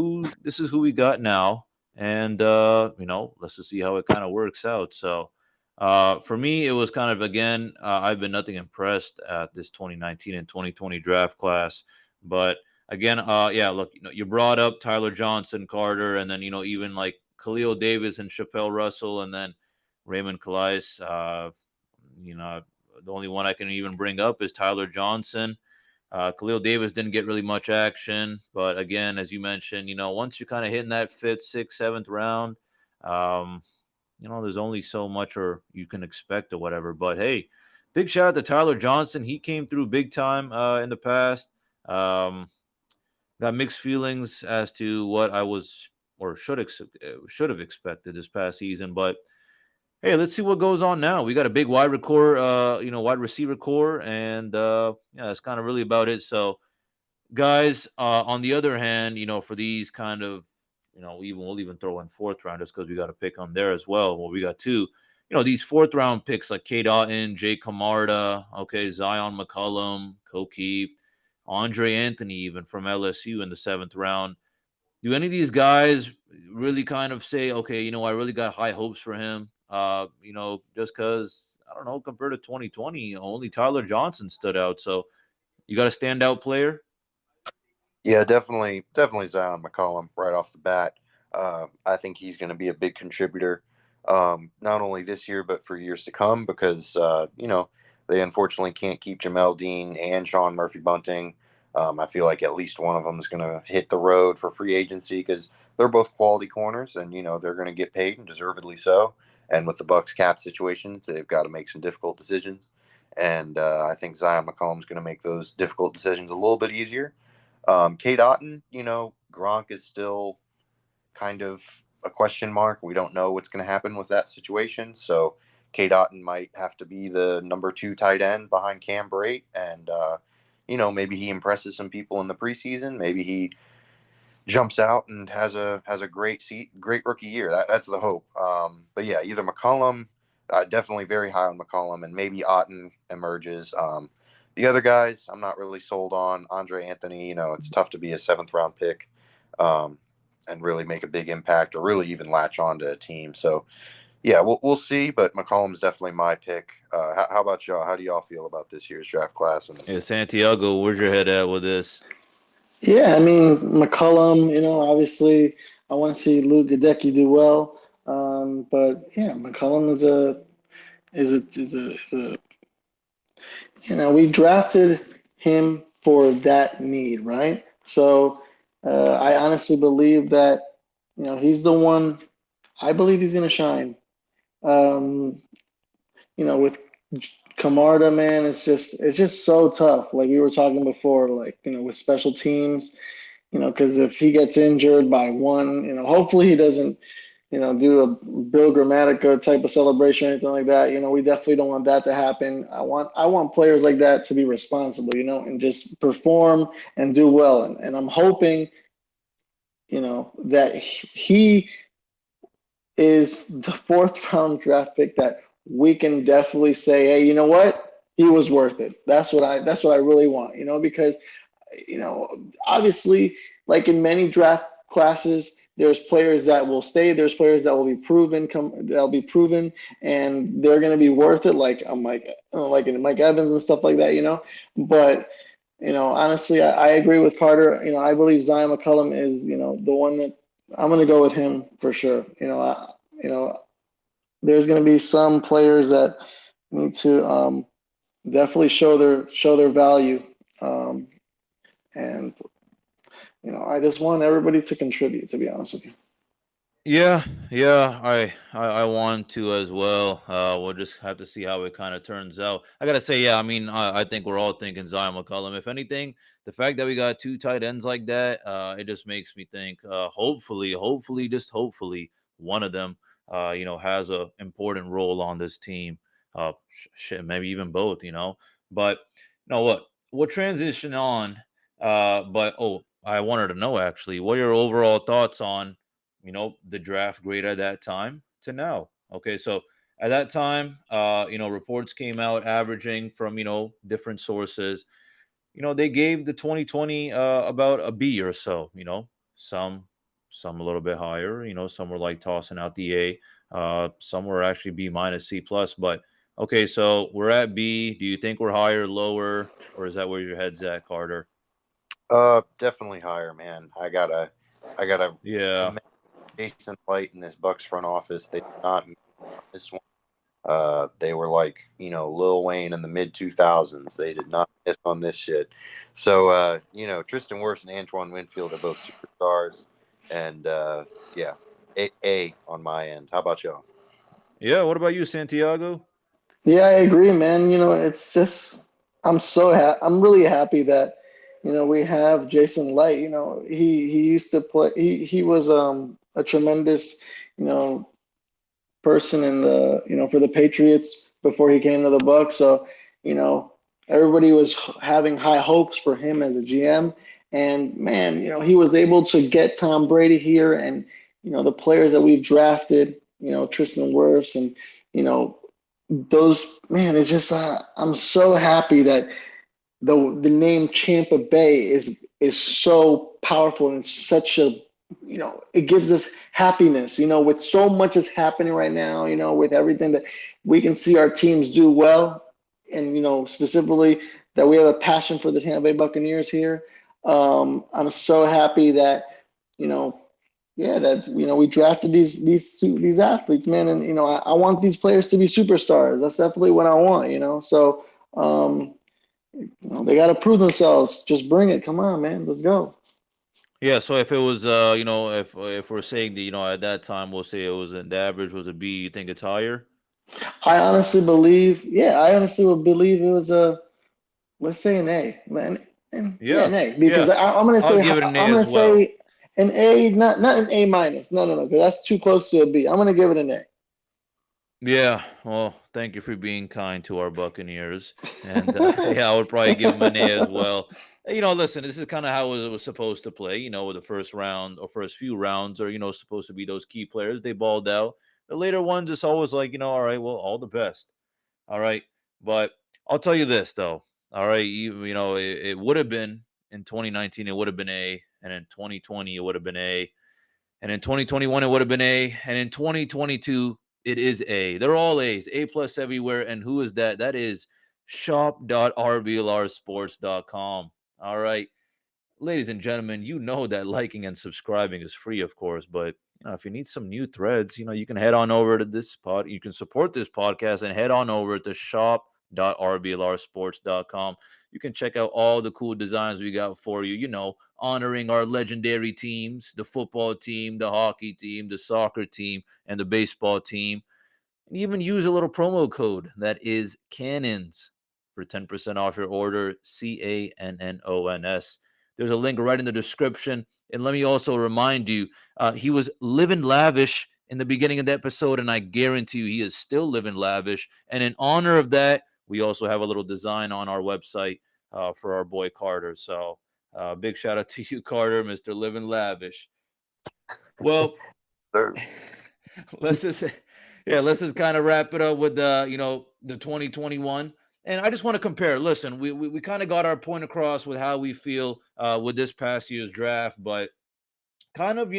this is who we got now. And, let's just see how it kind of works out. So, for me, it was kind of, again, I've been nothing impressed at this 2019 and 2020 draft class. But again, yeah, look, you brought up Tyler Johnson, Carter, and then, even like Khalil Davis and Chappelle Russell, and then Raymond Calais. The only one I can even bring up is Tyler Johnson. Khalil Davis didn't get really much action. But again, as you mentioned, once you're kind of hitting that 5th, 6th, 7th round, there's only so much or you can expect or whatever. But hey, big shout out to Tyler Johnson. He came through big time in the past. Got mixed feelings as to what I was or should have expected this past season. But hey, let's see what goes on now. We got a big wide receiver core, and yeah, that's kind of really about it. So, guys, on the other hand, for these kind of we'll even throw in 4th round just because we got a pick on there as well. Well, we got 2. These 4th round picks like K. Dotton, Jay Camarda, okay, Zion McCollum, Kokeef, Andre Anthony, even from LSU in the 7th round. Do any of these guys really kind of say, okay, I really got high hopes for him? Just because, I don't know, compared to 2020, only Tyler Johnson stood out. So you got a standout player? Yeah, definitely Zion McCollum right off the bat. I think he's going to be a big contributor, not only this year but for years to come, because they unfortunately can't keep Jamel Dean and Sean Murphy-Bunting. I feel like at least one of them is going to hit the road for free agency because they're both quality corners, and they're going to get paid, and deservedly so. And with the Bucs cap situation, they've got to make some difficult decisions. And I think Zion McCollum is going to make those difficult decisions a little bit easier. K. Dotton, Gronk is still kind of a question mark. We don't know what's going to happen with that situation. So K. Dotton might have to be the number 2 tight end behind Cam Brate. And, maybe he impresses some people in the preseason. Maybe he jumps out and has a great rookie year. That's the hope. But yeah, either McCollum, definitely very high on McCollum, and maybe Otton emerges. The other guys, I'm not really sold on. Andre Anthony, it's tough to be a 7th round pick and really make a big impact or really even latch on to a team. So, yeah, we'll see. But McCollum's definitely my pick. How about y'all? How do y'all feel about this year's draft class? Yeah, Santiago, where's your head at with this? Yeah, I mean McCullum. Obviously, I want to see Luke Gadecki do well. But yeah, McCullum is a we drafted him for that need, right? So I honestly believe that he's the one. I believe he's going to shine. Um, with Camarda, man, it's just so tough. Like we were talking before, like with special teams, because if he gets injured by one, hopefully he doesn't, do a Bill Grammatica type of celebration or anything like that. We definitely don't want that to happen. I want players like that to be responsible, and just perform and do well. And I'm hoping, that he is the fourth round draft pick that we can definitely say, hey, you know what? He was worth it. That's what I really want, because you know, obviously, like in many draft classes, there's players that will stay, there's players that will be proven, and they're going to be worth it. Like like in Mike Evans and stuff like that, But honestly, I agree with Carter. I believe Zion McCullum is, the one that I'm going to go with him for sure. You know, there's going to be some players that need to definitely show their value. Um, and I just want everybody to contribute, to be honest with you. Yeah, yeah, I want to as well. We'll just have to see how it kind of turns out. I gotta say, yeah, I mean, I think we're all thinking Zion McCollum. If anything, the fact that we got two tight ends like that, it just makes me think. Hopefully, just hopefully, one of them, has a important role on this team. Shit, maybe even both. But what? We'll transition on. But I wanted to know actually, what are your overall thoughts on the draft grade at that time to now? Okay, so at that time, reports came out averaging from, different sources. They gave the 2020 about a B or so, some a little bit higher, some were like tossing out the A, some were actually B minus C plus. But okay, so we're at B. Do you think we're higher, lower, or is that where your head's at, Carter? Definitely higher, man. I gotta Yeah. commend Jason Light in this Bucks front office. They did not miss on this one. They were like, Lil Wayne in the mid 2000s. They did not miss on this shit. So, Tristan Worfs and Antoine Winfield are both superstars, and yeah, A on my end. How about y'all? Yeah. What about you, Santiago? Yeah, I agree, man. It's just I'm really happy that we have Jason Light. He used to play. He was a tremendous you know person in the for the Patriots before he came to the Bucs. So you know everybody was having high hopes for him as a GM, and man, he was able to get Tom Brady here, and the players that we've drafted, Tristan Wirfs, and you know those man. It's just I'm so happy that the name Champa Bay is so powerful and such a it gives us happiness, with so much is happening right now, with everything that we can see our teams do well, and specifically that we have a passion for the Tampa Bay Buccaneers here. I'm so happy that you know yeah, that we drafted these athletes, man, and I want these players to be superstars. That's definitely what I want, So they got to prove themselves. Just bring it. Come on, man. Let's go. Yeah, so if it was, if we're saying that, at that time, we'll say it was the average was a B. You think it's higher? I honestly would believe it was let's say an A, man, and yeah, Yeah, an A, because yeah. I'm gonna I'll say give it an A I'm gonna as well. say an A, not an A minus. No, because that's too close to a B. I'm gonna give it an A. Yeah, well, thank you for being kind to our Buccaneers, and yeah, I would probably give them an A as well. Listen, this is kind of how it was supposed to play. With the first round or first few rounds are supposed to be those key players. They balled out. The later ones, it's always like all right, well, all the best. All right. But I'll tell you this though. All right. It would have been in 2019, it would have been A. And in 2020, it would have been A. And in 2021, it would have been A. And in 2022, it is A. They're all A's, A plus everywhere. And who is that? That is shop.rblrsports.com. All right. ladies and gentlemen, you know that liking and subscribing is free, of course, but if you need some new threads, you can head on over to this pod. You can support this podcast and head on over to shop.rblrsports.com. You can check out all the cool designs we got for you, honoring our legendary teams, the football team, the hockey team, the soccer team, and the baseball team. And even use a little promo code that is Cannons for 10% off your order, CANNONS. There's a link right in the description. And let me also remind you, he was living lavish in the beginning of the episode, and I guarantee you he is still living lavish. And in honor of that, we also have a little design on our website for our boy Carter. So big shout out to you, Carter, Mr. Living Lavish. Well, let's just kind of wrap it up with the 2021. And I just want to compare. Listen, we kind of got our point across with how we feel with this past year's draft, but kind of,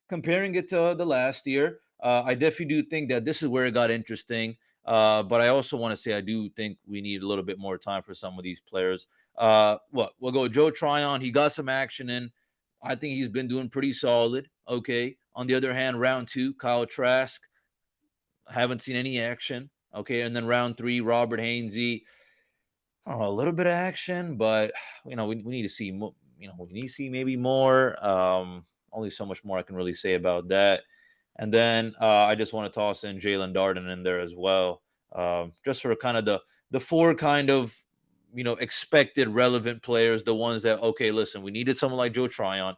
comparing it to the last year, I definitely do think that this is where it got interesting. But I also want to say I do think we need a little bit more time for some of these players. We'll go Joe Tryon. He got some action in. I think he's been doing pretty solid. Okay. On the other hand, round 2, Kyle Trask. Haven't seen any action. Okay. And then round 3, Robert Hainsey. I don't know, a little bit of action, but we need to see more. We need to see maybe more. Only so much more I can really say about that. And then I just want to toss in Jalen Darden in there as well, just for kind of the 4 kind of expected relevant players, the ones that listen, we needed someone like Joe Tryon.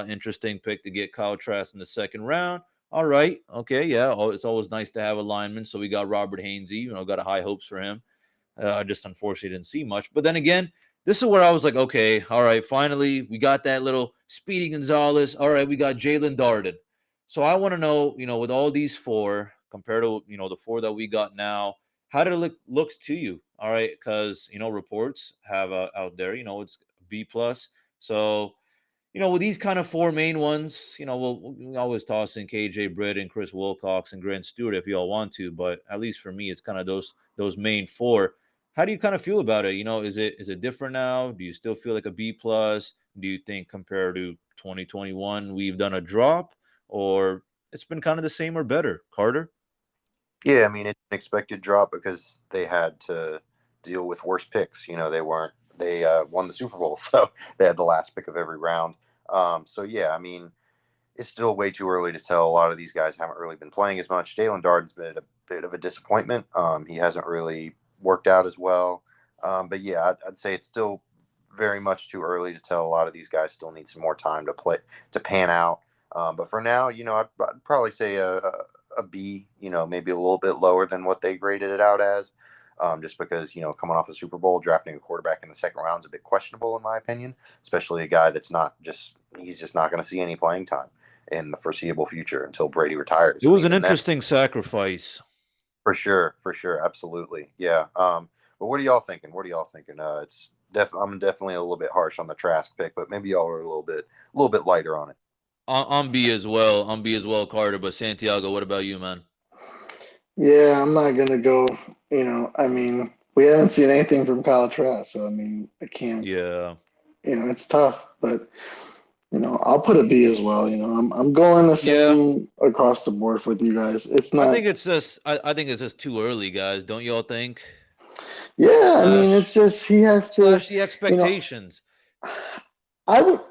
Interesting pick to get Kyle Trask in the second round. All right, okay, yeah, it's always nice to have a lineman. So we got Robert Hainsey. Got high hopes for him. I just unfortunately didn't see much. But then again, this is where I was like, okay, all right, finally, we got that little Speedy Gonzalez. All right, we got Jalen Darden. So I want to know, with all these 4, compared to, the 4 that we got now, how did it looks to you? All right, because, reports have out there, it's B+. So, with these kind of 4 main ones, we'll always toss in KJ Britt and Chris Wilcox and Grant Stewart if you all want to. But at least for me, it's kind of those main 4. How do you kind of feel about it? Is it different now? Do you still feel like a B+? Do you think compared to 2021 we've done a drop, or it's been kind of the same or better? Carter? Yeah, I mean, it's an expected drop because they had to deal with worse picks. They won the Super Bowl, so they had the last pick of every round. So yeah, I mean, it's still way too early to tell. A lot of these guys haven't really been playing as much. Jalen Darden's been a bit of a disappointment. He hasn't really worked out as well. But yeah, I'd say it's still very much too early to tell. A lot of these guys still need some more time to pan out. But for now, I'd probably say a B, maybe a little bit lower than what they graded it out as. Just because, coming off a Super Bowl, drafting a quarterback in the second round is a bit questionable in my opinion, especially a guy that's he's just not going to see any playing time in the foreseeable future until Brady retires. It was an interesting sacrifice. For sure. Absolutely. Yeah. But what are y'all thinking? I'm definitely a little bit harsh on the Trask pick, but maybe y'all are a little bit lighter on it. I'm B as well, Carter. But Santiago, what about you, man? Yeah, I'm not going to go, I mean, we haven't seen anything from Kyle Trask, so, I mean, I can't. Yeah. It's tough, but, I'll put a B as well. I'm going the same across the board with you guys. It's not. I think it's just too early, guys. Don't y'all think? Yeah, I mean, it's just he has to. The expectations. I mean,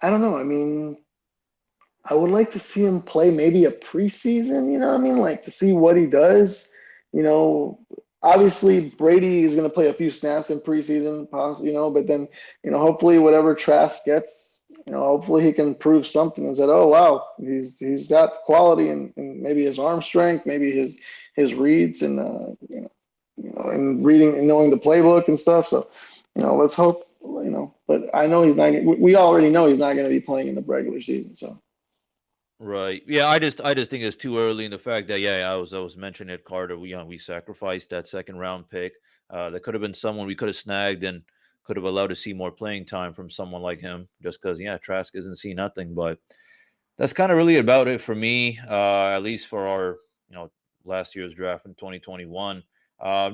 I don't know. I mean, I would like to see him play maybe a preseason, like to see what he does. Obviously Brady is going to play a few snaps in preseason, possibly, but then, hopefully whatever Trask gets, hopefully he can prove something and said, oh, wow, he's got quality and maybe his arm strength, maybe his reads and, and reading and knowing the playbook and stuff. So, let's hope, but I know we already know he's not going to be playing in the regular season. So. Right. Yeah, I just think it's too early in the fact that I was mentioning it, Carter. We sacrificed that second round pick. That could have been someone we could have snagged and could have allowed to see more playing time from someone like him. Just because Trask isn't seeing nothing. But that's kind of really about it for me. At least for our last year's draft in 2021.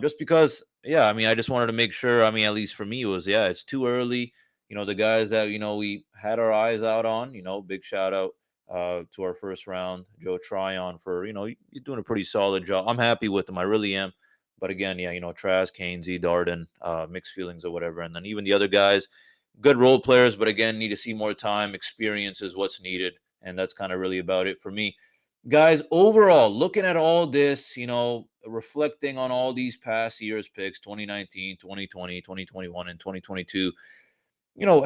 Just because, yeah, I mean, I just wanted to make sure. I mean, at least for me, it was, yeah, it's too early. The guys that we had our eyes out on. Big shout out to our first round, Joe Tryon, for he's doing a pretty solid job. I'm happy with him, I really am. But again, yeah, Trask, Hainsey, Darden, mixed feelings or whatever, and then even the other guys, good role players, but again, need to see more time. Experience is what's needed, and that's kind of really about it for me. Guys, overall, looking at all this, reflecting on all these past years picks, 2019, 2020, 2021, and 2022,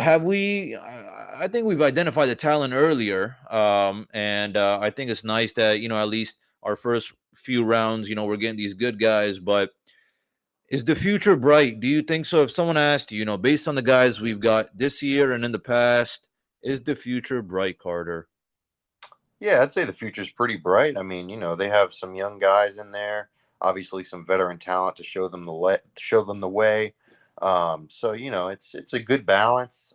have we, I think we've identified the talent earlier. And I think it's nice that, at least our first few rounds, we're getting these good guys, but is the future bright? Do you think so? If someone asked you, based on the guys we've got this year and in the past, is the future bright, Carter? Yeah, I'd say the future's pretty bright. I mean, they have some young guys in there, obviously some veteran talent to show them the way. So it's a good balance.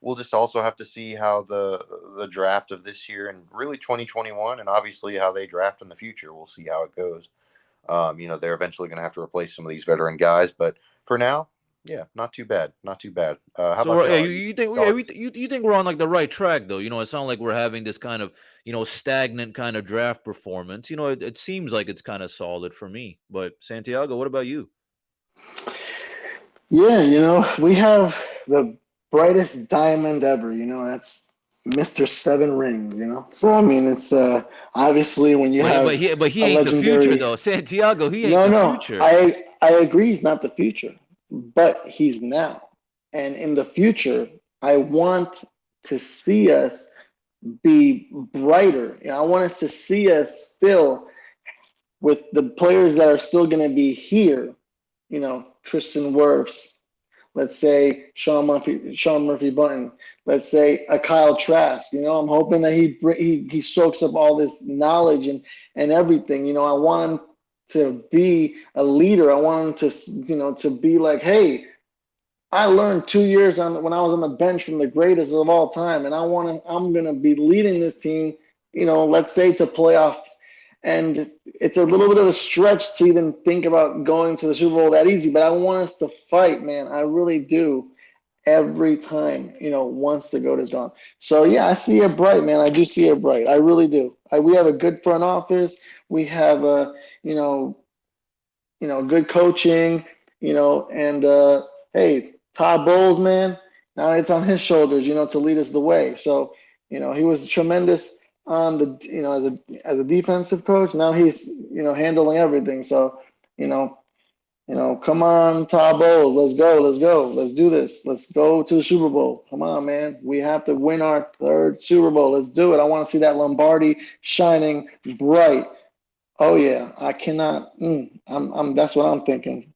We'll just also have to see how the draft of this year and really 2021, and obviously how they draft in the future. We'll see how it goes. They're eventually going to have to replace some of these veteran guys, but for now, yeah, not too bad. Not too bad. How So about yeah, y'all? you think you think we're on like the right track though? It's not like we're having this kind of stagnant kind of draft performance. It seems like it's kind of solid for me. But Santiago, what about you? Yeah, we have the brightest diamond ever. That's Mr. Seven Ring. So I mean, it's obviously when you have But he a ain't the future legendary. though, Santiago. He ain't No, the no, future. I agree. He's not the future, but he's now, and in the future, I want to see us be brighter. I want us to see us still with the players that are still going to be here. Tristan Worfs, let's say Sean Murphy Bunting, let's say a Kyle Trask. I'm hoping that he soaks up all this knowledge and everything. I want him to be a leader. I want him to be like, hey, I learned 2 years when I was on the bench from the greatest of all time, and I'm gonna be leading this team. Let's say to playoffs. And it's a little bit of a stretch to even think about going to the Super Bowl that easy, but I want us to fight, man. I really do. Every time, once the GOAT is gone. So yeah, I see it bright, man. I do see it bright. I really do. We have a good front office. We have good coaching. And hey, Todd Bowles, man. Now it's on his shoulders, to lead us the way. So, he was tremendous on as a defensive coach. Now he's handling everything. So, come on, Todd Bowles, let's go, let's do this, let's go to the Super Bowl. Come on, man, we have to win our third Super Bowl. Let's do it. I want to see that Lombardi shining bright. Oh yeah, I cannot. I'm. That's what I'm thinking.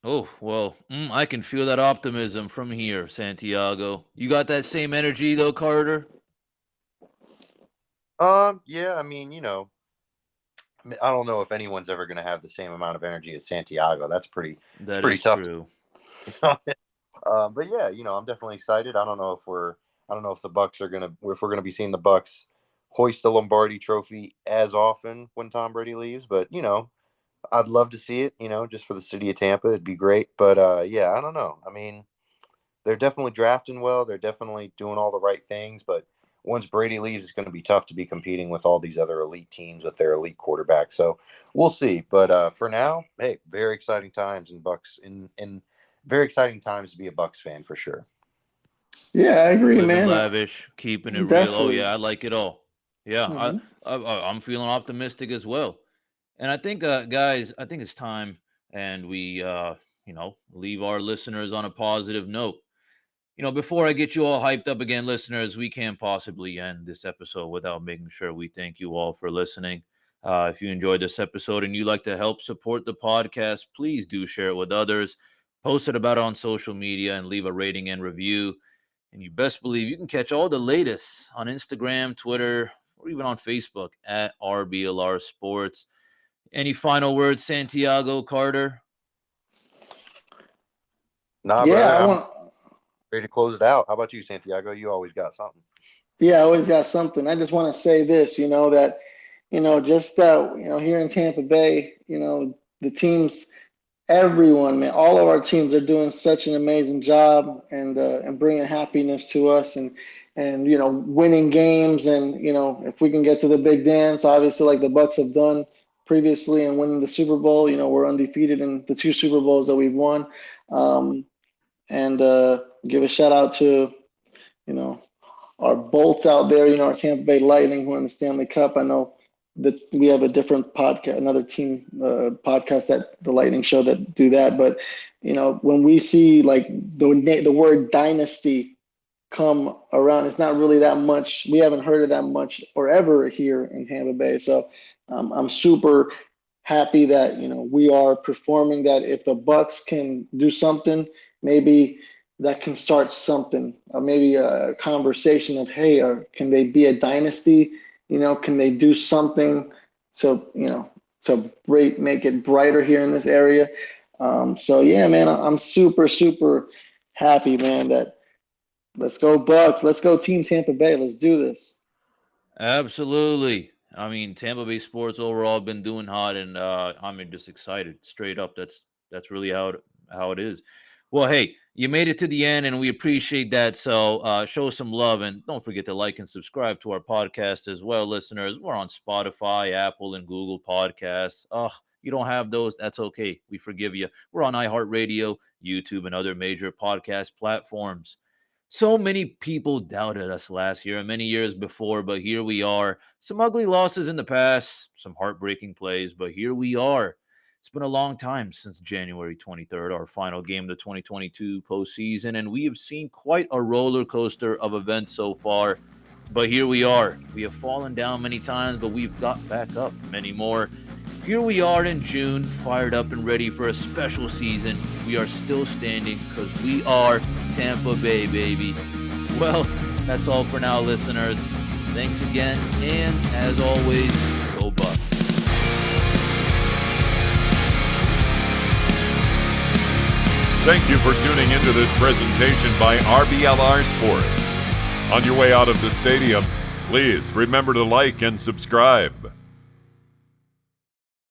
Oh, well, I can feel that optimism from here, Santiago. You got that same energy though, Carter? Yeah, I mean, I don't know if anyone's ever going to have the same amount of energy as Santiago. That's pretty tough. True. But yeah, I'm definitely excited. I don't know if the Bucs if we're gonna be seeing the Bucs hoist the Lombardi Trophy as often when Tom Brady leaves. But I'd love to see it. Just for the city of Tampa, it'd be great. But yeah, I don't know. I mean, they're definitely drafting well. They're definitely doing all the right things. But once Brady leaves, it's going to be tough to be competing with all these other elite teams with their elite quarterbacks. So we'll see. But for now, hey, very exciting times in Bucs in very exciting times to be a Bucs fan for sure. Yeah, I agree, Living man. lavish, keeping it real. Oh yeah, I like it all. Yeah, I'm feeling optimistic as well. And I think, guys, I think it's time, and we, leave our listeners on a positive note. Before I get you all hyped up again, listeners, we can't possibly end this episode without making sure we thank you all for listening. If you enjoyed this episode and you'd like to help support the podcast, please do share it with others. Post it about it on social media and leave a rating and review. And you best believe you can catch all the latest on Instagram, Twitter, or even on Facebook at RBLR Sports. Any final words, Santiago, Carter? Nah, Yeah, brother, I'm ready to close it out. How about you, Santiago? You always got something. Yeah, I always got something. I just want to say this, that, just here in Tampa Bay, the teams, everyone, man, all of our teams are doing such an amazing job and bringing happiness to us and winning games. And if we can get to the big dance, obviously, like the Bucs have done previously and winning the Super Bowl, we're undefeated in the 2 Super Bowls that we've won. And give a shout out to our Bolts out there, our Tampa Bay Lightning who won the Stanley Cup. I know that we have a different podcast, another team podcast, that the Lightning show, that do that. But when we see like the word dynasty come around, it's not really that much. We haven't heard of that much or ever here in Tampa Bay. So I'm super happy that we are performing that. If the Bucs can do something, maybe that can start something, or maybe a conversation of, hey, or can they be a dynasty? Can they do something to make it brighter here in this area? So yeah, man, I'm super, super happy, man, that let's go Bucs, let's go Team Tampa Bay, let's do this. Absolutely. I mean, Tampa Bay sports overall have been doing hot, and I'm just excited. Straight up, that's really how it is. Well, hey, you made it to the end, and we appreciate that. So show some love, and don't forget to like and subscribe to our podcast as well, listeners. We're on Spotify, Apple, and Google Podcasts. You don't have those? That's okay. We forgive you. We're on iHeartRadio, YouTube, and other major podcast platforms. So many people doubted us last year and many years before, but here we are. Some ugly losses in the past, some heartbreaking plays, but here we are. It's been a long time since January 23rd, our final game of the 2022 postseason, and we have seen quite a roller coaster of events so far. But here we are. We have fallen down many times, but we've got back up many more. Here we are in June, fired up and ready for a special season. We are still standing because we are Tampa Bay, baby. Well, that's all for now, listeners. Thanks again, and as always, go Bucs. Thank you for tuning into this presentation by RBLR Sports. On your way out of the stadium, please remember to like and subscribe.